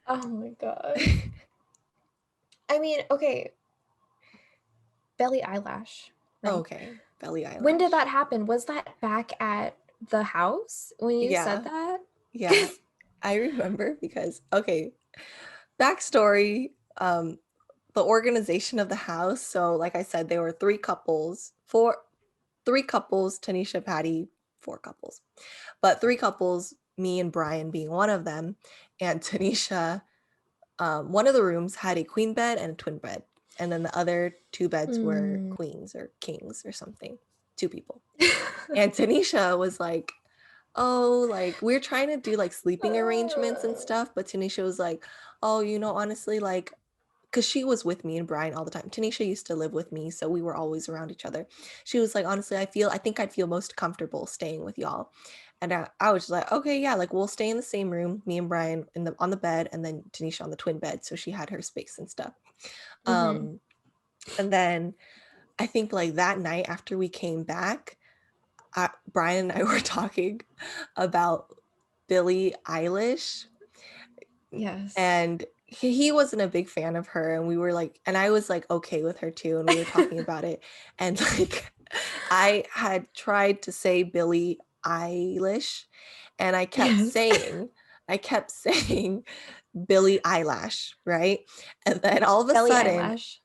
oh my God. I mean, okay, Belly Eyelash, right? Okay, Belly When did Eyelash. that happen? Was that back at the house when you said Yeah, that? yeah. I remember because okay, backstory, the organization of the house. So like I said, there were three couples, Tanisha, Patty, four couples. But three couples, me and Brian being one of them, and Tanisha, one of the rooms had a queen bed and a twin bed. And then the other two beds were Mm. queens or kings or something, two people. And Tanisha was like, oh, like we're trying to do like sleeping arrangements and stuff, but Tanisha was like, oh, honestly, like, because she was with me and Brian all the time. Tanisha used to live with me, so we were always around each other. She was like, honestly, I think I'd feel most comfortable staying with y'all. And I was just like, okay, yeah, like we'll stay in the same room, me and Brian on the bed, and then Tanisha on the twin bed, so she had her space and stuff. Mhm. And then I think like that night after we came back, Brian and I were talking about Billie Eilish, Yes. and he wasn't a big fan of her, and we were like, and I was like okay with her too, and we were talking about it, and like I had tried to say Billie Eilish, and Yes. I kept saying Billie Eyelash, right? And then all of a Belly sudden, eyelash.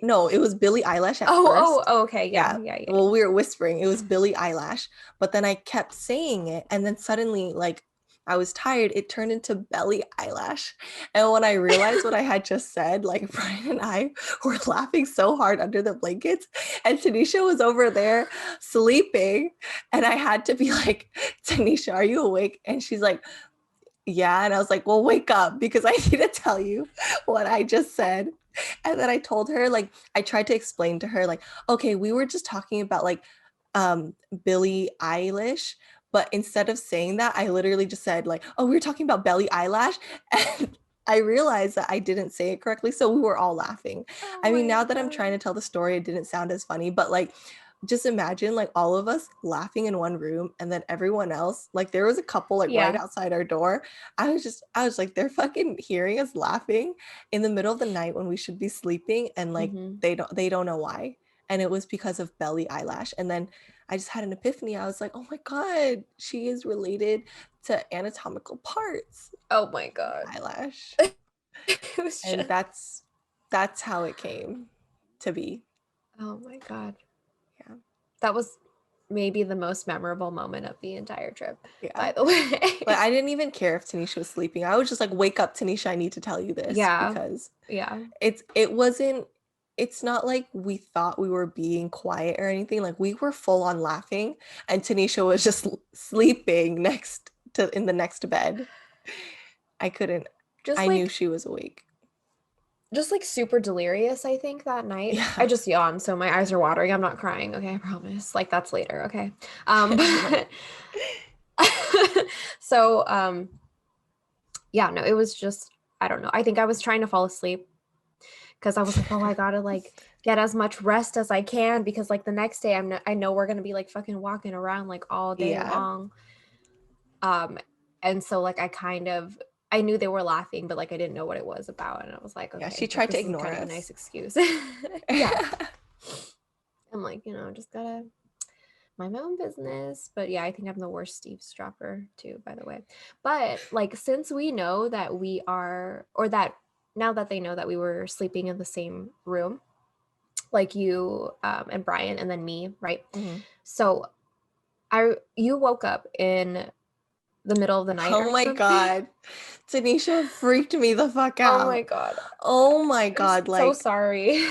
no, it was Billie Eyelash at Oh, first. oh, okay. Yeah, Yeah. yeah, yeah, Well, we were whispering. It was Billie Eyelash, but then I kept saying it, and then suddenly, like, I was tired, it turned into Belly Eyelash. And when I realized what I had just said, like Brian and I were laughing so hard under the blankets, and Tanisha was over there sleeping. And I had to be like, Tanisha, are you awake? And she's like, yeah. And I was like, well, wake up because I need to tell you what I just said. And then I told her, like, I tried to explain to her, like, okay, we were just talking about like Billie Eilish, but instead of saying that, I literally just said, like, oh, we were talking about Belly Eyelash. And I realized that I didn't say it correctly. So we were all laughing. Oh I mean, my now that I'm God. trying to tell the story, it didn't sound as funny, but like, just imagine like all of us laughing in one room and then everyone else, like there was a couple like right Yeah. outside our door. I was like, they're fucking hearing us laughing in the middle of the night when we should be sleeping, and like Mhm. they don't know why. And it was because of Belly Eyelash. And then I just had an epiphany. I was like, oh my God, she is related to anatomical parts. Oh my God. Eyelash. It was And just, that's how it came to be. oh my God. Yeah. That was maybe the most memorable moment of the entire trip, Yeah. by the But way. I didn't even care if Tanisha was sleeping. I was just like, wake up, Tanisha, I need to tell you this, Yeah. because Yeah. it wasn't, it's not like we thought we were being quiet or anything. Like we were full on laughing, and Tanisha was just sleeping next to in the next bed. I couldn't, Just I knew like she was awake. just like super delirious, I think, that night. I Yeah. just yawned, so my eyes are watering. I'm not crying, okay? I promise. Like that's later, okay? But so yeah, no, it was just, I don't know. I think I was trying to fall asleep because I was like, oh, I gotta like get as much rest as I can because like the next day I know we're gonna be like fucking walking around like all day Yeah. long. Um, and so like I knew they were laughing, but like I didn't know what it was about, and I was like, Yeah. okay, She like tried to this is ignore kind of a us. nice excuse. Yeah, I'm like, just gotta mind my own business. But yeah, I think I'm the worst eavesdropper too, by the way. But like since we know that we are, or that now that they know that we were sleeping in the same room, like you and Brian and then me, right? Mhm. So you woke up in the middle of the night Oh or my something. God. Tanisha freaked me the fuck Oh my out. God. Oh my I'm God. so Like sorry.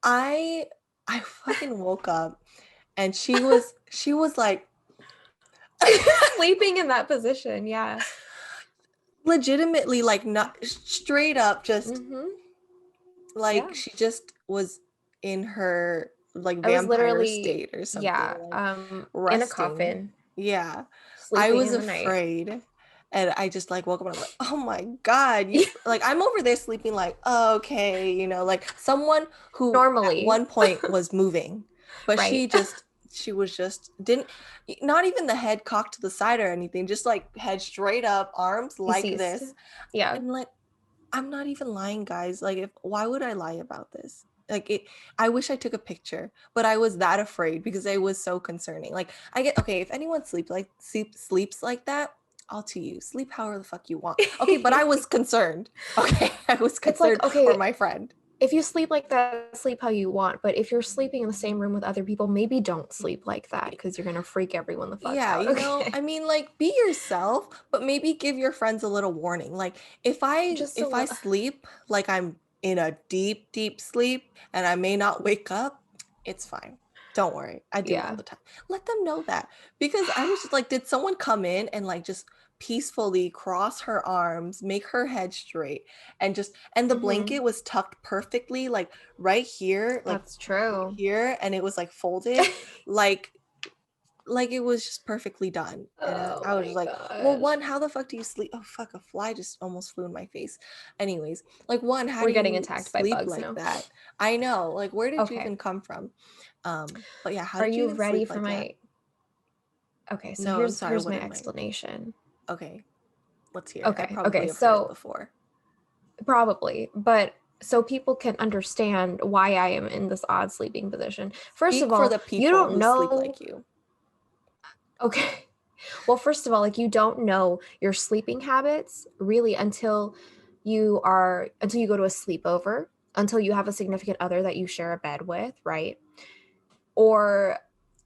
I I fucking woke up, and she was like She was sleeping in that position. Yeah. legitimately like not straight up, just Mm-hmm. like Yeah. she just was in her like I was vampire literally, state or something, yeah, like in a resting. coffin, Yeah. I sleeping was in the night. afraid. And I just like woke up and I'm like, oh my God, you like I'm over there sleeping like, oh, okay, like someone who at Normally, one point was moving, but right? she was just didn't, not even the head cocked to the side or anything, just like head straight up, arms like Deceased. this. Yeah. And like, I'm not even lying, guys. Like, if why would I lie about this? Like it, I wish I took a picture, but I was that afraid because it was so concerning. Like, I get okay if anyone sleeps like that, all to you. Sleep however the fuck you want. Okay, but I was concerned. Okay, I was It's like, concerned for okay, my friend. if you sleep like that, sleep how you want. But if you're sleeping in the same room with other people, maybe don't sleep like that because you're gonna freak everyone the fuck Yeah, out. I Okay. mean, like, be yourself, but maybe give your friends a little warning. Like, Just a if I little. sleep like I'm in a deep, deep sleep and I may not wake up, it's fine. Don't worry. I do it all Yeah. the time. Let them know that, because I was just like, did someone come in and like just peacefully cross her arms, make her head straight, and and the Hmm. blanket was tucked perfectly, like right here, like That's true. here, and it was like folded, like it was just perfectly done. And Oh I was just my like, well, gosh. one, how the fuck do you sleep? Oh fuck, a fly just almost flew in my face. Anyways, like, one, how We're do getting you attacked by sleep bugs like now. that? I know, like, where did you Okay. even come from? But yeah, how Are did you you even ready sleep for like that? my Okay, so No, I'm sorry, here's what my am I? explanation. Okay, let's hear it. I Okay, probably have heard it so before. probably, but so people can understand why I am in this odd sleeping position. First of Speak for all, the you people don't who sleep know. like you. Okay. Well, first of all, like you don't know your sleeping habits really until you go to a sleepover, until you have a significant other that you share a bed with, right? Or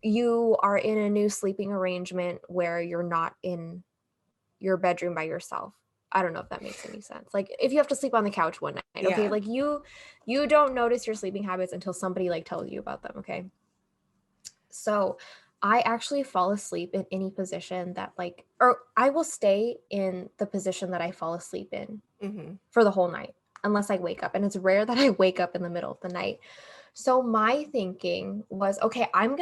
you are in a new sleeping arrangement where you're not in your bedroom by yourself. I don't know if that makes any sense. Like if you have to sleep on the couch one night, okay? Yeah. Like you don't notice your sleeping habits until somebody like tells you about them, okay? So I actually fall asleep in any position that like, or I will stay in the position that I fall asleep in Mm-hmm. for the whole night unless I wake up. And it's rare that I wake up in the middle of the night. So my thinking was, okay, I'm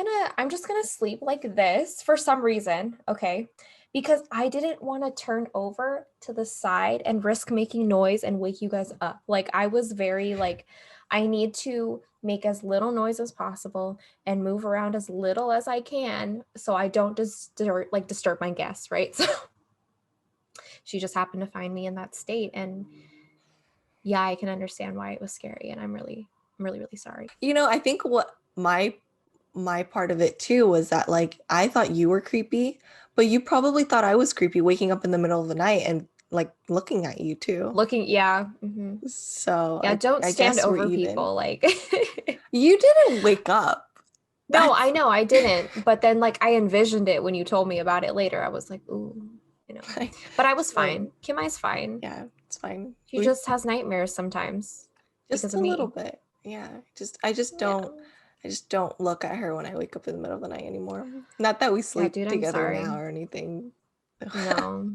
just gonna sleep like this for some reason, okay? Because I didn't want to turn over to the side and risk making noise and wake you guys up. Like I was very like, I need to make as little noise as possible and move around as little as I can so I don't disturb my guests, right? So she just happened to find me in that state, and yeah, I can understand why it was scary, and I'm really really sorry. You know, I think what my part of it too was that like I thought you were creepy, but you probably thought I was creepy waking up in the middle of the night and like looking at you too. Looking, yeah. Hmm. So Yeah, don't I stand guess we're over even. people like You didn't wake up. No, I That's know I didn't, but then like I envisioned it when you told me about it later. I was like, ooh, you know. But I was fine. so Kimai's fine. yeah, it's fine. She just has nightmares sometimes because Just of a little me. bit. Yeah. Yeah. I just don't look at her when I wake up in the middle of the night anymore. Not that we Yeah, sleep dude, I'm together now sorry. or anything. No.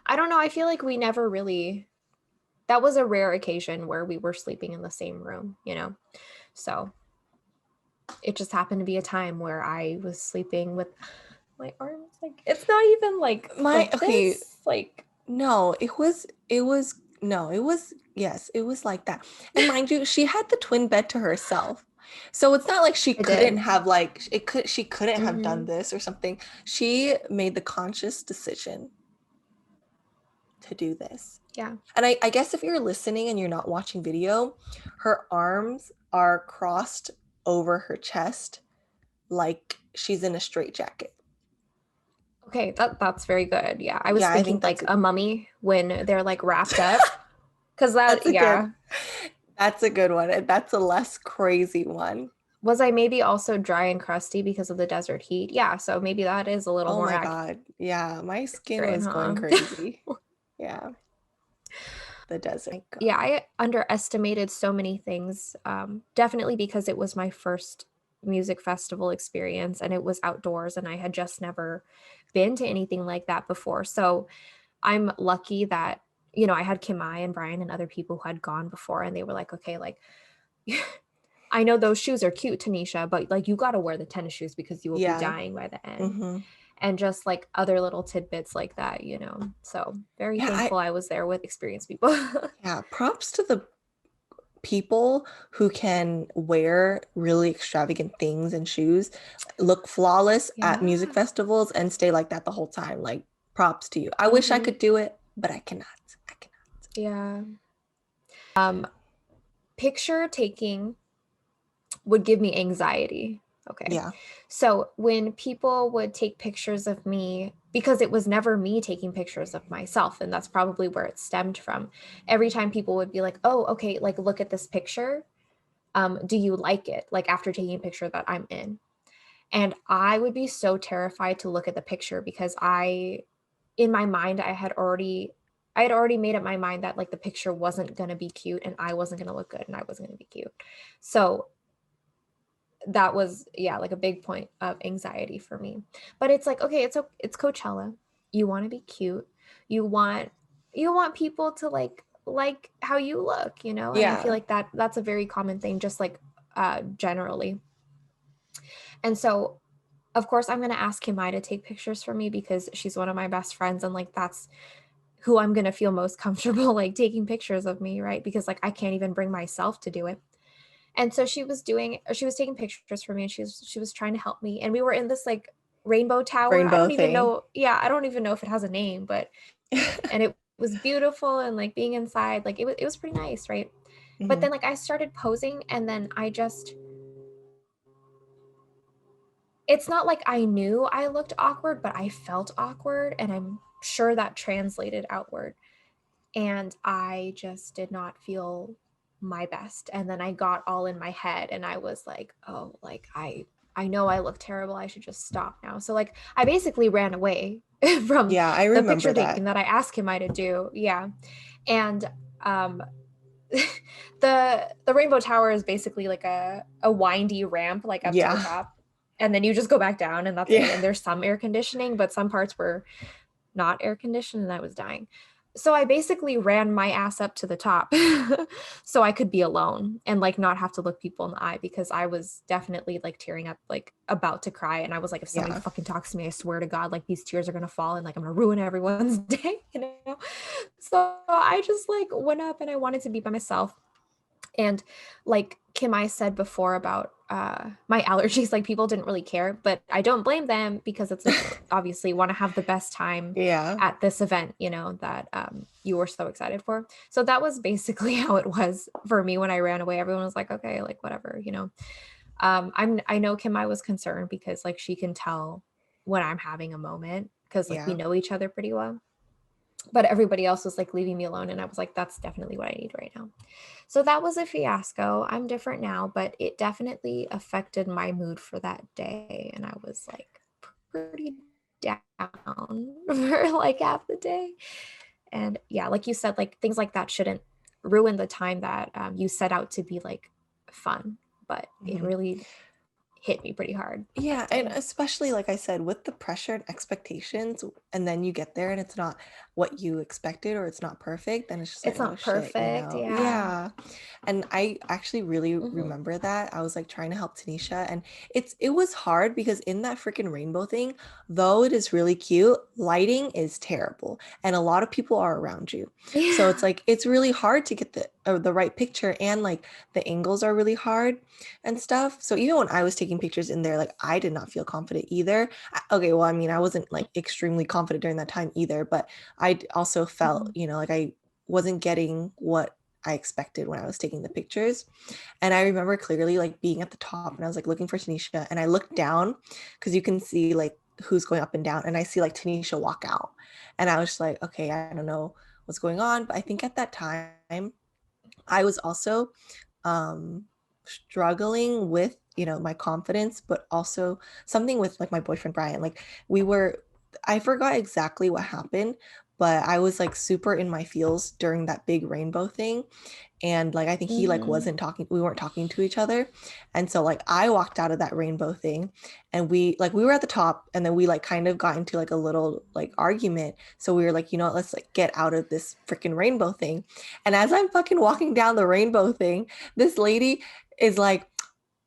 I don't know. I feel like we never really, that was a rare occasion where we were sleeping in the same room, you know? So it just happened to be a time where I was sleeping with my arms like, it's not even My like okay, this, like, no, it was yes, it was like that. And mind you, she had the twin bed to herself. So it's not like I did. she couldn't have done Hmm. this or something. She made the conscious decision to do this. Yeah. And I guess if you're listening and you're not watching video, her arms are crossed over her chest like she's in a straitjacket. Okay, that's very good. Yeah. I was Yeah, I thinking think like a mummy when they're like wrapped up. Cause that, that's a good yeah. that's a good one. And that's a less crazy one. Was I maybe also dry and crusty because of the desert heat? Yeah. So maybe that is a little Oh more my God. Yeah, my skin accurate, was going huh? crazy. Yeah, the desert. My Yeah, God. I underestimated so many things. Definitely because it was my first music festival experience and it was outdoors and I had just never been to anything like that before. So I'm lucky that, you know, I had Kimai and Brian and other people who had gone before and they were like, okay, like, I know those shoes are cute, Tanisha, but like you got to wear the tennis shoes because you will be Yeah. dying by the end. Hmm. And just like other little tidbits like that, you know. So very Yeah, thankful I was there with experienced people. props to the people who can wear really extravagant things and shoes, look flawless at music Yeah. festivals and stay like that the whole time. Like props to you. I wish I Hmm. could do it, but I cannot. I cannot. Yeah. Picture taking would give me anxiety. Okay. Yeah. So when people would take pictures of me, because it was never me taking pictures of myself, and that's probably where it stemmed from. Every time people would be like, oh, okay, like look at this picture. Do you like it? Like after taking a picture that I'm in. And I would be so terrified to look at the picture because in my mind, I had already made up my mind that like the picture wasn't going to be cute and I wasn't going to look good and I wasn't going to be cute. So that was, yeah, like a big point of anxiety for me. But it's like, okay, it's Coachella. You want to be cute. You want people to like how you look, you know? And I feel Yeah. like that's a very common thing just like generally. And so of course I'm going to ask Kimai to take pictures for me because she's one of my best friends and like that's who I'm going to feel most comfortable like taking pictures of me, right? Because like I can't even bring myself to do it. And so she was taking pictures for me and she was trying to help me. And we were in this like rainbow tower. I Rainbow don't even thing. know. Yeah, I don't even know if it has a name, but and it was beautiful and like being inside, like it was pretty nice, right? But Hmm. then like I started posing and then I just it's not like I knew I looked awkward, but I felt awkward and I'm sure that translated outward. And I just did not feel my best. And then I got all in my head and I was like, oh, like I know I look terrible. I should just stop now. So like I basically ran away from Yeah, I the remember picture taking that. that I asked him to do. Yeah. And um the Rainbow Tower is basically like a windy ramp like up to the Yeah. top. And then you just go back down and that's it. Yeah. And there's some air conditioning, but some parts were not air conditioned and I was dying. So I basically ran my ass up to the top so I could be alone and like not have to look people in the eye because I was definitely like tearing up, like about to cry. And I was like, if somebody Yeah. fucking talks to me, I swear to God, like these tears are gonna fall and like I'm gonna ruin everyone's day, you know? So I just like went up and I wanted to be by myself. And like Kim I said before about my allergies, like people didn't really care, but I don't blame them because it's like obviously want to have the best time Yeah. at this event, you know, that you were so excited for. So that was basically how it was for me when I ran away. Everyone was like, okay, like whatever, you know. I know Kim I was concerned because like she can tell when I'm having a moment because like we Yeah. know each other pretty well. But everybody else was like leaving me alone and I was like, that's definitely what I need right now. So that was a fiasco. I'm different now, but it definitely affected my mood for that day. And I was like pretty down for like half the day. And yeah, like you said, like things like that shouldn't ruin the time that you set out to be like fun, but it Mhm. really hit me pretty hard Yeah, that and day. especially like I said, with the pressure and expectations, and then you get there and it's not what you expected or it's not perfect, then it's just like, It's oh not shit, you perfect. know? Yeah. Yeah. And I actually really Hmm. remember that. I was like trying to help Tanisha, and it was hard because in that freaking rainbow thing, though it is really cute, lighting is terrible, and a lot of people are around you. So it's Yeah. like it's really hard to get the right picture, and like the angles are really hard and stuff. So even when I was taking pictures in there, like I did not feel confident either. Okay, well, I mean, I wasn't like extremely confident during that time either, but also felt, Mhm. like I wasn't getting what I expected when I was taking the pictures. And I remember clearly like being at the top and I was like looking for Tanisha and I looked down because you can see like who's going up and down and I see like Tanisha walk out. And I was just like, okay, I don't know what's going on. But I think at that time I was also struggling with my confidence, but also something with like my boyfriend Brian. Like we were I forgot exactly what happened, but I was like super in my feels during that big rainbow thing. And like I think he like Mhm. wasn't talking, we weren't talking to each other. And so like I walked out of that rainbow thing and we were at the top and then we like kind of got into like a little like argument. So we were like, you know what, let's like get out of this freaking rainbow thing. And as I'm fucking walking down the rainbow thing, this lady is like,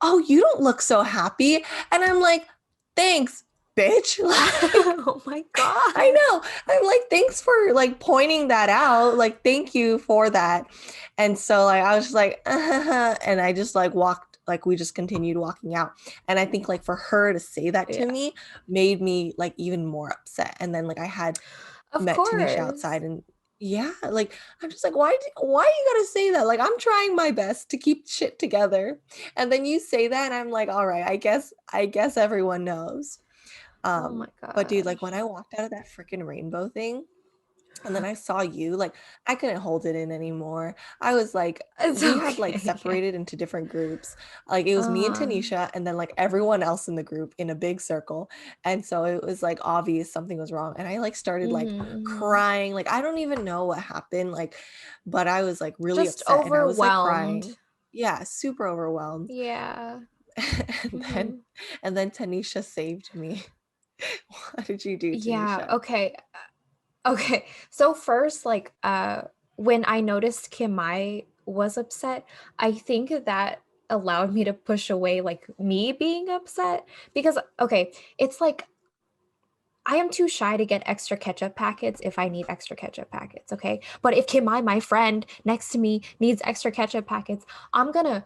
oh, you don't look so happy. And I'm like, thanks, bitch. Like, Oh my I god. know. I'm like, thanks for like pointing that out. Like, thank you for that. And so like I was just like, and I just like walked, like we just continued walking out. And I think like for her to say that to Yeah. me made me like even more upset. And then like I had Of met Tanisha course. outside and yeah, like I'm just like, why you gotta say that? Like I'm trying my best to keep shit together. And then you say that and I'm like, all right, I guess everyone knows. Oh my But dude, like when gosh. I walked out of that freaking rainbow thing, and then I saw you, like I couldn't hold it in anymore. I was like, It's we had like okay. Yeah. separated into different groups. Like it was me and Uh, Tanisha, and then like everyone else in the group in a big circle. And so it was like obvious something was wrong. And I like started like mhm. crying. Like I don't even know what happened. Like, but I was like really Just upset and I was like overwhelmed. crying. Yeah, super overwhelmed. Yeah. and then Mhm. and then Tanisha saved me. What did you do, Yeah, Tanisha? okay. Okay. So first, like, when I noticed Kimai was upset, I think that allowed me to push away like me being upset because okay, it's like I am too shy to get extra ketchup packets if I need extra ketchup packets, okay? But if Kimai, my friend next to me, needs extra ketchup packets, I'm gonna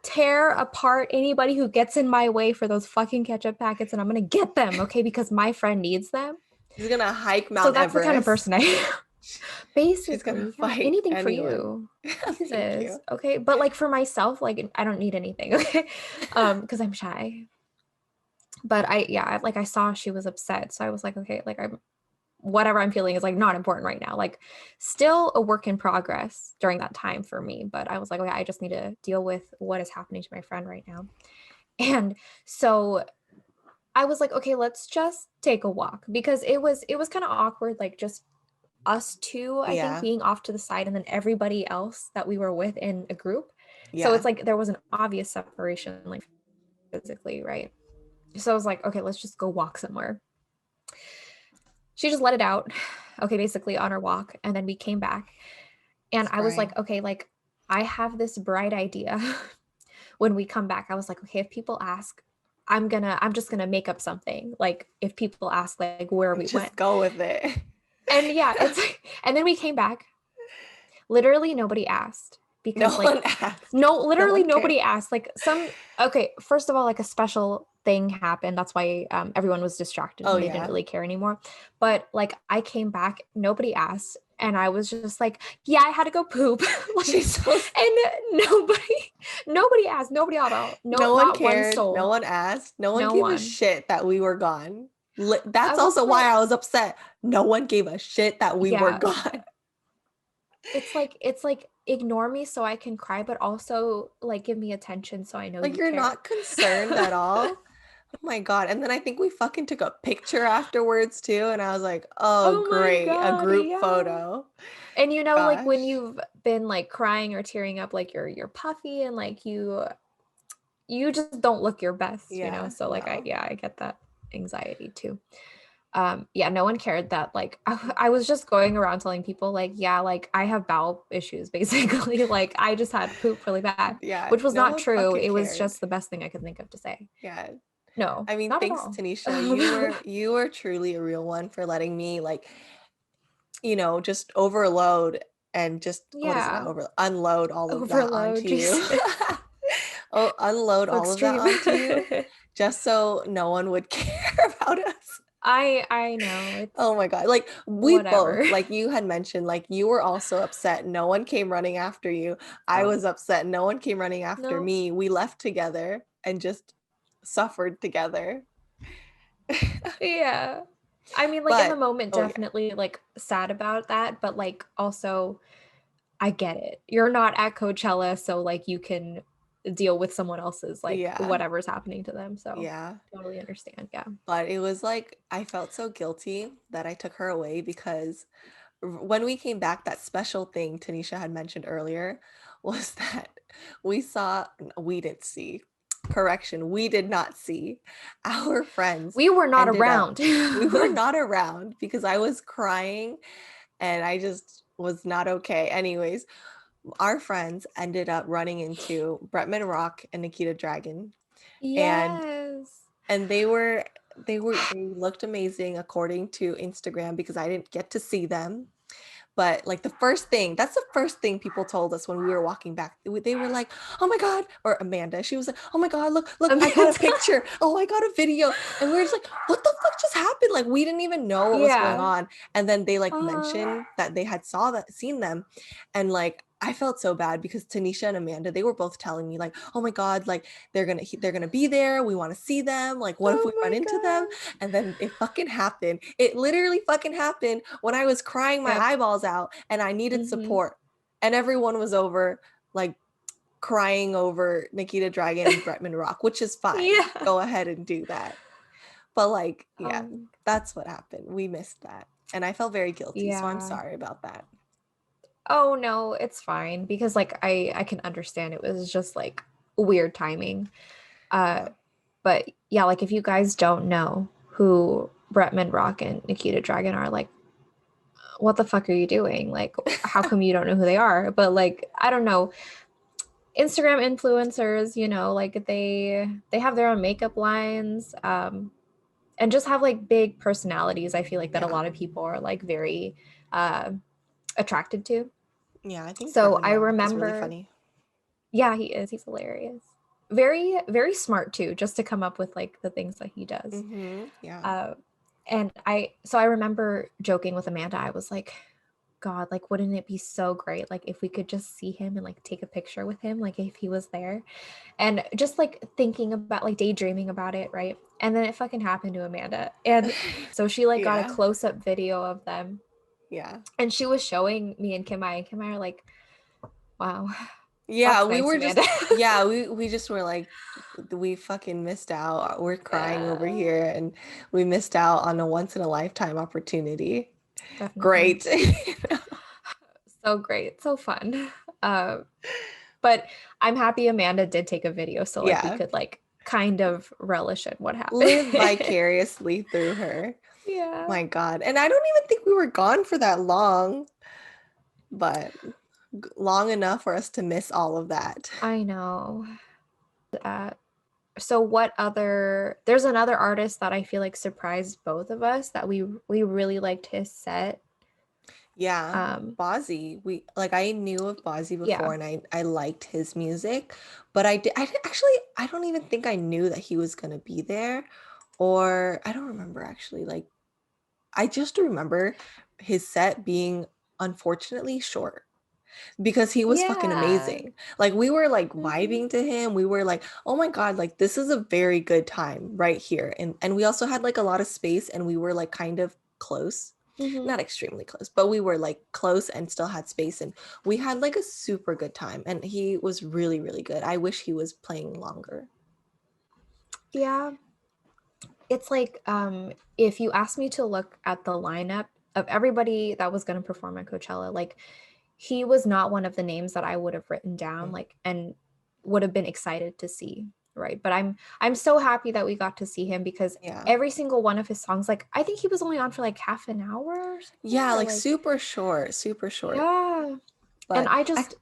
tear apart anybody who gets in my way for those fucking ketchup packets and I'm gonna get them, okay? Because my friend needs them. She's gonna hike So Mount that's the kind of Everest. person I am. She's gonna Basically, yeah, fight anything for anyone. you. Thank Jesus. you. Okay. But like for myself, like I don't need anything, okay? Because I'm shy. But like I saw she was upset. So I was like, okay, like I'm whatever I'm feeling is like not important right now. Like still a work in progress during that time for me. But I was like, okay, I just need to deal with what is happening to my friend right now. And so I was like, okay, let's just take a walk, because it was kind of awkward, like just us two, I think, Yeah. being off to the side, and then everybody else that we were with in a group. So it's Yeah. like there was an obvious separation, like physically, right? So I was like, okay, let's just go walk somewhere. She just let it out, okay, basically on our walk, and then we came back, and I was Spraying. like, okay, like I have this bright idea. When we come back, I was like, okay, if people ask, I'm just gonna make up something. Like if people ask like where we went. Just go with it. And yeah, it's like, and then we came back. Literally nobody asked, No because like one asked. no, No literally one cared. nobody asked. Like some, okay, first of all, like a special thing happened. That's why everyone was distracted Oh and they didn't yeah. really care anymore. But like I came back, nobody asked, and I was just like, yeah, I had to go poop. Like, She's so and nobody asked, nobody at all. No, no one not one cared. No soul. one asked. No one No gave a one. shit that we were gone. I That's was also why like, I was upset. No one gave a shit that we were yeah, gone. it's like ignore me so I can cry, but also like give me attention so I know Like you you're care. not concerned at all. Oh my God. And then I think we fucking took a picture afterwards too. And I was like, oh, Oh my great. A God, group yeah. photo. And like when Gosh. you've been like crying or tearing up, like you're puffy, and like you just don't look your best, Yeah. so like No. I get that anxiety too. Yeah, no one cared that like I was just going around telling people like, yeah, like I have bowel issues basically. Like I just had poop really bad, Yeah. which was No not one true. fucking It was cared. just the best thing I could think of to say. Yeah. No, I mean, not at thanks, all. Tanisha. You were truly a real one for letting me like, just overload and just what is it not Yeah, unload all of that overload, onto you. Jesus. Oh, unload So all of that extreme. onto you just so no one would care about us. I know, it's Oh my God. Like we whatever. both, like you had mentioned, like you were also upset. No one came running after you. I No, was upset. No one came running after no. me. We left together and just suffered together. Yeah. I mean, like in the But moment, oh yeah. definitely like sad about that, but like also I get it. You're not at Coachella, so like you can deal with someone else's like Yeah. whatever's happening to them. So Yeah. totally understand. Yeah. But it was like I felt so guilty that I took her away because when we came back, that special thing Tanisha had mentioned earlier was that we didn't see, correction, we did not see our friends We were not ended up, around. we were not around because I was crying and I just was not okay. Anyways, our friends ended up running into Bretman Rock and Nikita Dragon, and Yes. they looked amazing according to Instagram because I didn't get to see them. But like that's the first thing people told us when we were walking back. They were like, oh my God, or Amanda, she was like, oh my God, look, I got a Amanda. picture. Oh, I got a video. And we were just like, what the fuck just happened? Like we didn't even know what was going Yeah. on. And then they like Uh, mentioned that they had seen them. And like I felt so bad because Tanisha and Amanda, they were both telling me like, oh my God, like they're gonna be there. We want to see them. Like, what if oh we run my into them? gosh. And then it fucking happened. It literally fucking happened when I was crying my Yep. eyeballs out and I needed Mm-hmm. support. And everyone was over like crying over Nikita Dragon and Bretman Rock, which is fine. Yeah. Go ahead and do that. But like, yeah, Um, that's what happened. We missed that. And I felt very guilty. So I'm yeah. sorry about that. Oh no, it's fine, because like I can understand it was just like weird timing. Uh Yeah. but yeah, like if you guys don't know who Bretman Rock and Nikita Dragon are, like what the fuck are you doing? Like how come you don't know who they are? But like I don't know, Instagram influencers, like they have their own makeup lines, and just have like big personalities. I feel like that a Yeah. lot of people are like very uh attracted to. Yeah. I think So Bretman I Rock is really remember, funny. yeah, he is. He's hilarious. Very, very smart too, just to come up with like the things that he does. Yeah. Uh, so I remember joking with Amanda. I was like, God, like, wouldn't it be so great, like, if we could just see him and like take a picture with him, like, if he was there, and just like thinking about, like, daydreaming about it, right? And then it fucking happened to Amanda, and so she like got a Yeah. close up video of them, Yeah. and she was showing me and Kimai are like, wow. Yeah, That's we nice, were just Amanda. yeah, we just were like we fucking missed out. We're crying over Yeah, here and we missed out on a once in a lifetime opportunity. definitely. Great. So great, so fun. Um, but I'm happy Amanda did take a video so like we Yeah. could like kind of relish in what happened. Live vicariously through her. Yeah, My God. And I don't even think we were gone for that long, but long enough for us to miss all of that. I know. Uh, so what other there's another artist that I feel like surprised both of us that we really liked his set. Yeah, Um, Bozzy. We like I knew of Bozzy yeah. before and I liked his music, but actually I don't even think I knew that he was gonna be there, or I don't remember actually. Like I just remember his set being unfortunately short because he was fucking Yeah. amazing. Like we were like Mhm. vibing to him. We were like, "Oh my God, like this is a very good time right here." And we also had like a lot of space and we were like kind of close. Mhm. Not extremely close, but we were like close and still had space and we had like a super good time and he was really really good. I wish he was playing longer. Yeah. It's like if you asked me to look at the lineup of everybody that was going to perform at Coachella, like he was not one of the names that I would have written down Mm. like and would have been excited to see, right? But I'm so happy that we got to see him because Yeah. every single one of his songs, like I think he was only on for like half an hour or something, Yeah, or like like super short, super short. yeah. And But I I just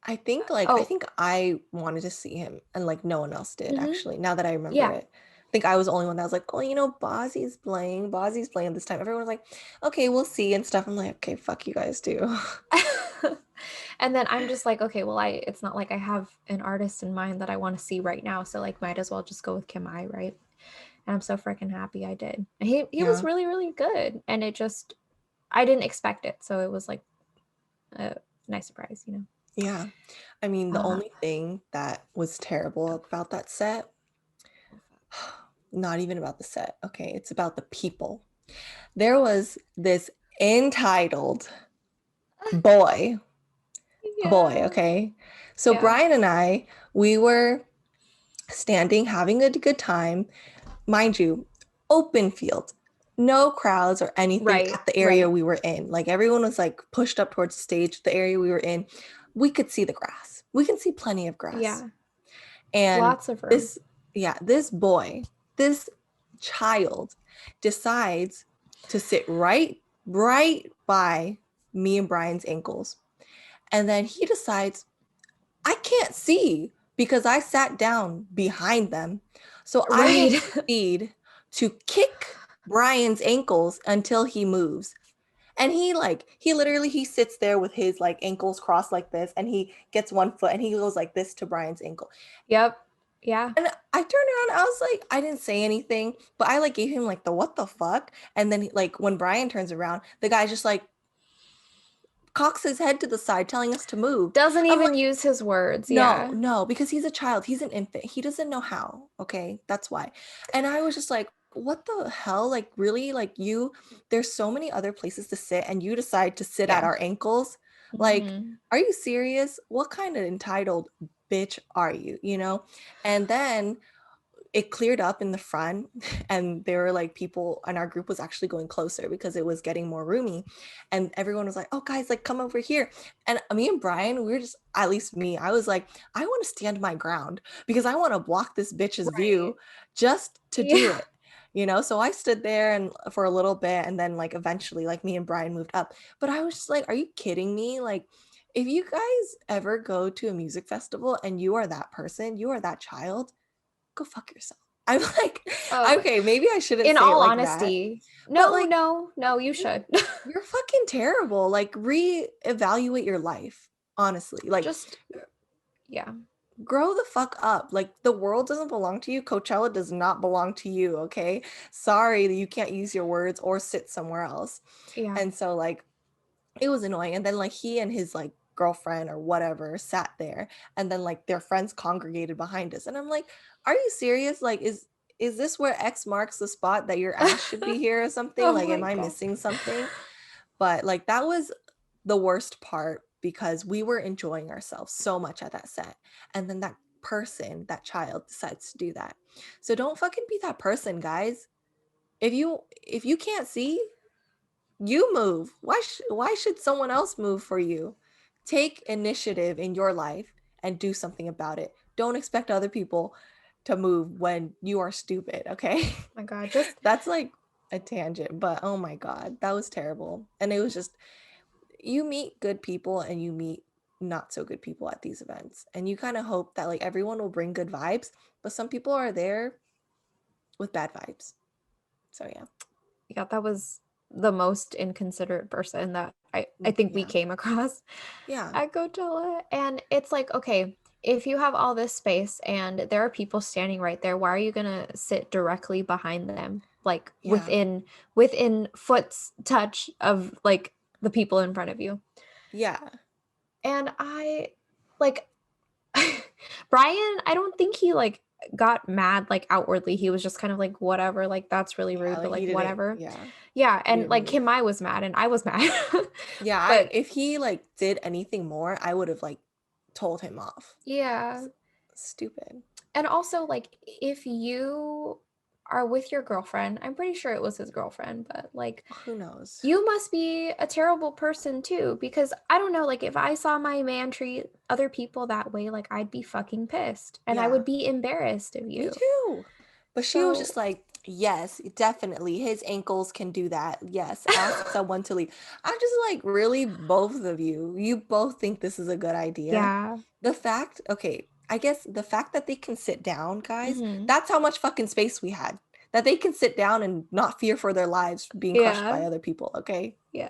I oh, think I wanted to see him and like no one else did mhm, actually. Now that I remember yeah. it. I think I was the only one that was like, "Oh, you know, Bozzy's playing this time." Everyone was like, "Okay, we'll see" and stuff. I'm like, "Okay, fuck you guys too." And then I'm just like, okay, well, it's not like I have an artist in mind that I want to see right now, so like might as well just go with Kim I, right? And I'm so freaking happy I did. And he was Yeah. really really good, and it just I didn't expect it, so it was like a nice surprise, you know. Yeah. I mean, the Uh, only thing that was terrible about that set, not even about the set, okay, it's about the people. There was this entitled boy, yeah, okay? So yeah, Brian and I, we were standing having a good time. Mind you, open field, no crowds or anything right, at the area right, we were in. Like everyone was like pushed up towards the stage, the area we were in. We could see the grass. We can see plenty of grass. yeah, And lots of room. this, yeah, this boy, this child decides to sit right by me and Brian's ankles. And then he decides I can't see because I sat down behind them. So I'm going Right. to proceed to kick Brian's ankles until he moves. And he literally he sits there with his like ankles crossed like this and he gets one foot and he goes like this to Brian's ankle. Yep. Yeah. And I turned around, I was like, I didn't say anything, but I like gave him like the what the fuck. And then like when Brian turns around, the guy just like cocks his head to the side telling us to move. Doesn't I'm even like, use his words. no, Yeah. no, because he's a child. He's an infant. He doesn't know how. Okay. That's why. And I was just like, what the hell? Like, really? Like, there's so many other places to sit, and you decide to sit at Yeah. our ankles. Like, Mhm. are you serious? What kind of entitled bitch are you? You know? And then it cleared up in the front and there were like people and our group was actually going closer because it was getting more roomy and everyone was like, oh guys, like come over here. And me and Brian, we were just, at least me, I was like, I want to stand my ground because I want to block this bitch's Right. view just to do Yeah. it, you know. So I stood there and for a little bit and then like eventually like me and Brian moved up, but I was just like, are you kidding me? Like if you guys ever go to a music festival and you are that person, you are that child, go fuck yourself. I'm like, Oh, okay, maybe I shouldn't in say it all like that, honesty, but no, like, no, no, you you're, should. you're fucking terrible. Like, reevaluate your life, honestly. Like, Just yeah. grow the fuck up. Like, the world doesn't belong to you. Coachella does not belong to you, okay? Sorry that you can't use your words or sit somewhere else. Yeah. And so, like, it was annoying. And then, like, he and his, like, girlfriend or whatever sat there and then like their friends congregated behind us and I'm like, are you serious? Like is this where X marks the spot that your ass should be here or something? Oh Like my am I god. missing something? But like that was the worst part because we were enjoying ourselves so much at that set. And then that person, that child decides to do that. So don't fucking be that person, guys. If you can't see, you move. Why should someone else move for you? Take initiative in your life and do something about it. Don't expect other people to move when you are stupid, okay? Oh my God, just That's like a tangent, but oh my God, that was terrible. And it was just, you meet good people and you meet not so good people at these events. And you kind of hope that like everyone will bring good vibes, but some people are there with bad vibes. So yeah. yeah, that was the most inconsiderate person that I think we Yeah. came across Yeah. at Coachella. And it's like, okay, if you have all this space and there are people standing right there, why are you gonna sit directly behind them? Like Yeah. within foot's touch of like the people in front of you. Yeah. And I like Brian, I don't think he like got mad like outwardly. He was just kind of like whatever, like that's really Yeah. rude, but Like like he didn't, whatever. yeah. Yeah, He and didn't like move. Kim Mai was mad and I was mad. Yeah, But if he like did anything more, I would have like told him off. yeah. Stupid. And also like if you are with your girlfriend, I'm pretty sure it was his girlfriend, but like Who knows? you must be a terrible person too because I don't know, like if I saw my man treat other people that way, like I'd be fucking pissed and I Yeah. would be embarrassed of Me you. too. But she was So, just like, yes, definitely. His ankles can do that. Yes, ask someone to leave. I'm just like, really, both of you, you both think this is a good idea. yeah. The fact, okay, I guess the fact that they can sit down, guys, Mhm. that's how much fucking space we had. That they can sit down and not fear for their lives being crushed Yeah. by other people, okay? Yeah.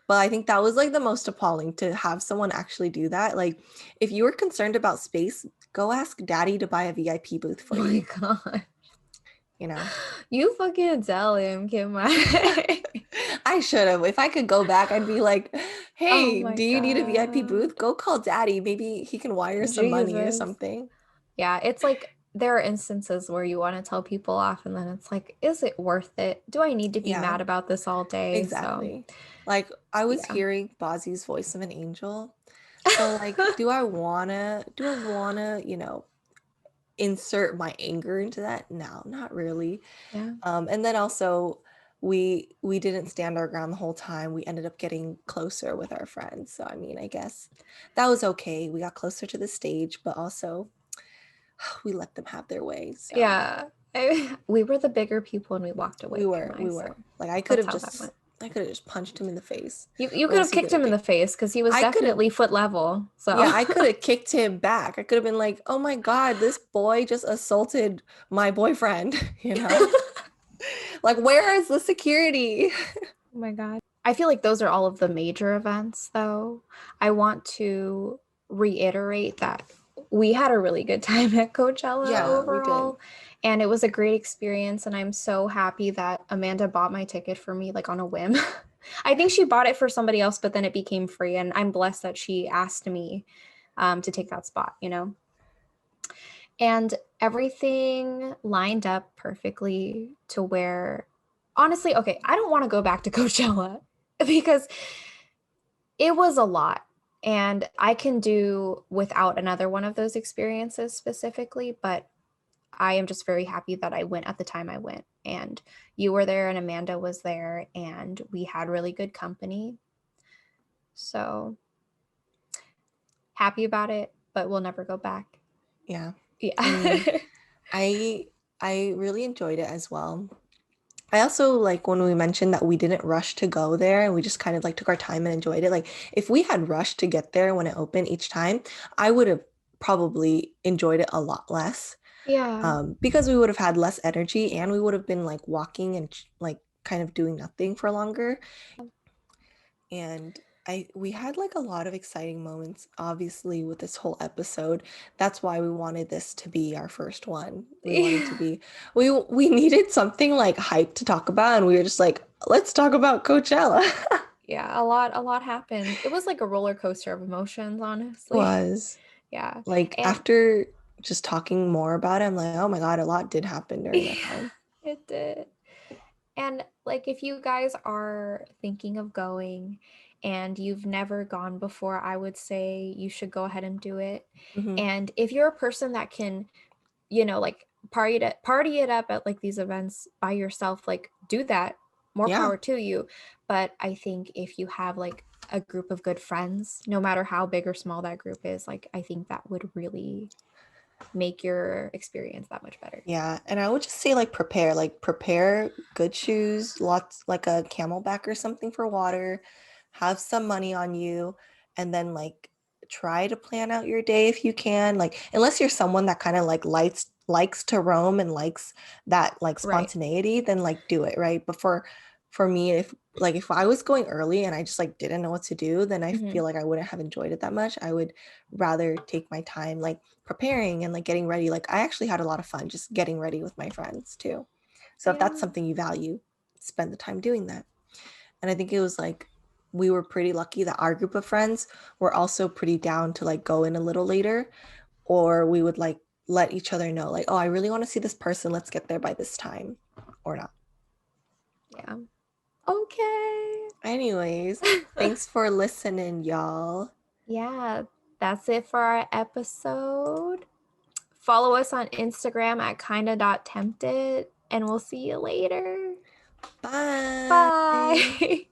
But I think that was like the most appalling to have someone actually do that. Like, if you were concerned about space, go ask daddy to buy a VIP booth for Oh my you, god. you know? You fucking tell him, Kim Mai. I should have. If I could go back, I'd be like, Oh hey, my do you need a VIP booth? god. Go call daddy. Maybe he can wire some money or Jesus. something. Yeah, it's like there are instances where you want to tell people off and then it's like, is it worth it? Do I need to be Yeah, mad about this all day? So, exactly. Like, I was yeah. hearing Bozzy's voice of an angel. So, like, do I wanna, insert my anger into that? No, not really. Yeah. And then also we didn't stand our ground the whole time. We ended up getting closer with our friends. So I mean, I guess that was okay. We got closer to the stage, but also we let them have their way. So Yeah. We were the bigger people and we walked away, we Kim were, Mai, we so were. Like I could that's have how that just went. I could have just punched him in the face. You What could else have he kicked gonna him in do? the face because he was I could have definitely foot level. So Yeah, I could have kicked him back. I could have been like, "Oh my God, this boy just assaulted my boyfriend," you know? Like, where is the security? Oh my god. I feel like those are all of the major events, though. I want to reiterate that we had a really good time at Coachella Yeah, we did. overall, and it was a great experience. And I'm so happy that Amanda bought my ticket for me, like on a whim. I think she bought it for somebody else, but then it became free. And I'm blessed that she asked me to take that spot, you know? And everything lined up perfectly to where, honestly, okay, I don't want to go back to Coachella because it was a lot. And I can do without another one of those experiences specifically, but I am just very happy that I went at the time I went. And you were there and Amanda was there and we had really good company. So happy about it, but we'll never go back. Yeah. I mean, Yeah. I I really enjoyed it as well. I also like when we mentioned that we didn't rush to go there and we just kind of like took our time and enjoyed it. Like if we had rushed to get there when it opened each time, I would have probably enjoyed it a lot less. Yeah. Because we would have had less energy and we would have been like walking and like kind of doing nothing for longer. And we had like a lot of exciting moments, obviously, with this whole episode. That's why we wanted this to be our first one. We wanted to Yeah. be we needed something like hype to talk about, and we were just like, let's talk about Coachella. Yeah, a lot happened. It was like a roller coaster of emotions, honestly. Was Yeah. like And after just talking more about it, I'm like, oh my God, a lot did happen during that yeah, time. it did. And like if you guys are thinking of going and you've never gone before, I would say you should go ahead and do it. Mhm. And if you're a person that can, like party it up at like these events by yourself, like do that. More Yeah. power to you. But I think if you have like a group of good friends, no matter how big or small that group is, like I think that would really make your experience that much better. Yeah, and I would just say like prepare good shoes, lots like a camelback or something for water, have some money on you, and then like try to plan out your day if you can. Like unless you're someone that kind of like likes to roam and likes that like Right. spontaneity, then like do it, right? But for me, if I was going early and I just like didn't know what to do, then I Hmm. feel like I wouldn't have enjoyed it that much. I would rather take my time like preparing and like getting ready. Like I actually had a lot of fun just getting ready with my friends too. So if that's Yeah. something you value, spend the time doing that. And I think it was like we were pretty lucky that our group of friends were also pretty down to like go in a little later, or we would like let each other know like, oh, I really want to see this person, let's get there by this time or not. Yeah. Okay. Anyways, thanks for listening, y'all. Yeah, that's it for our episode. Follow us on Instagram at kinda.tempted, and we'll see you later. Bye. Bye.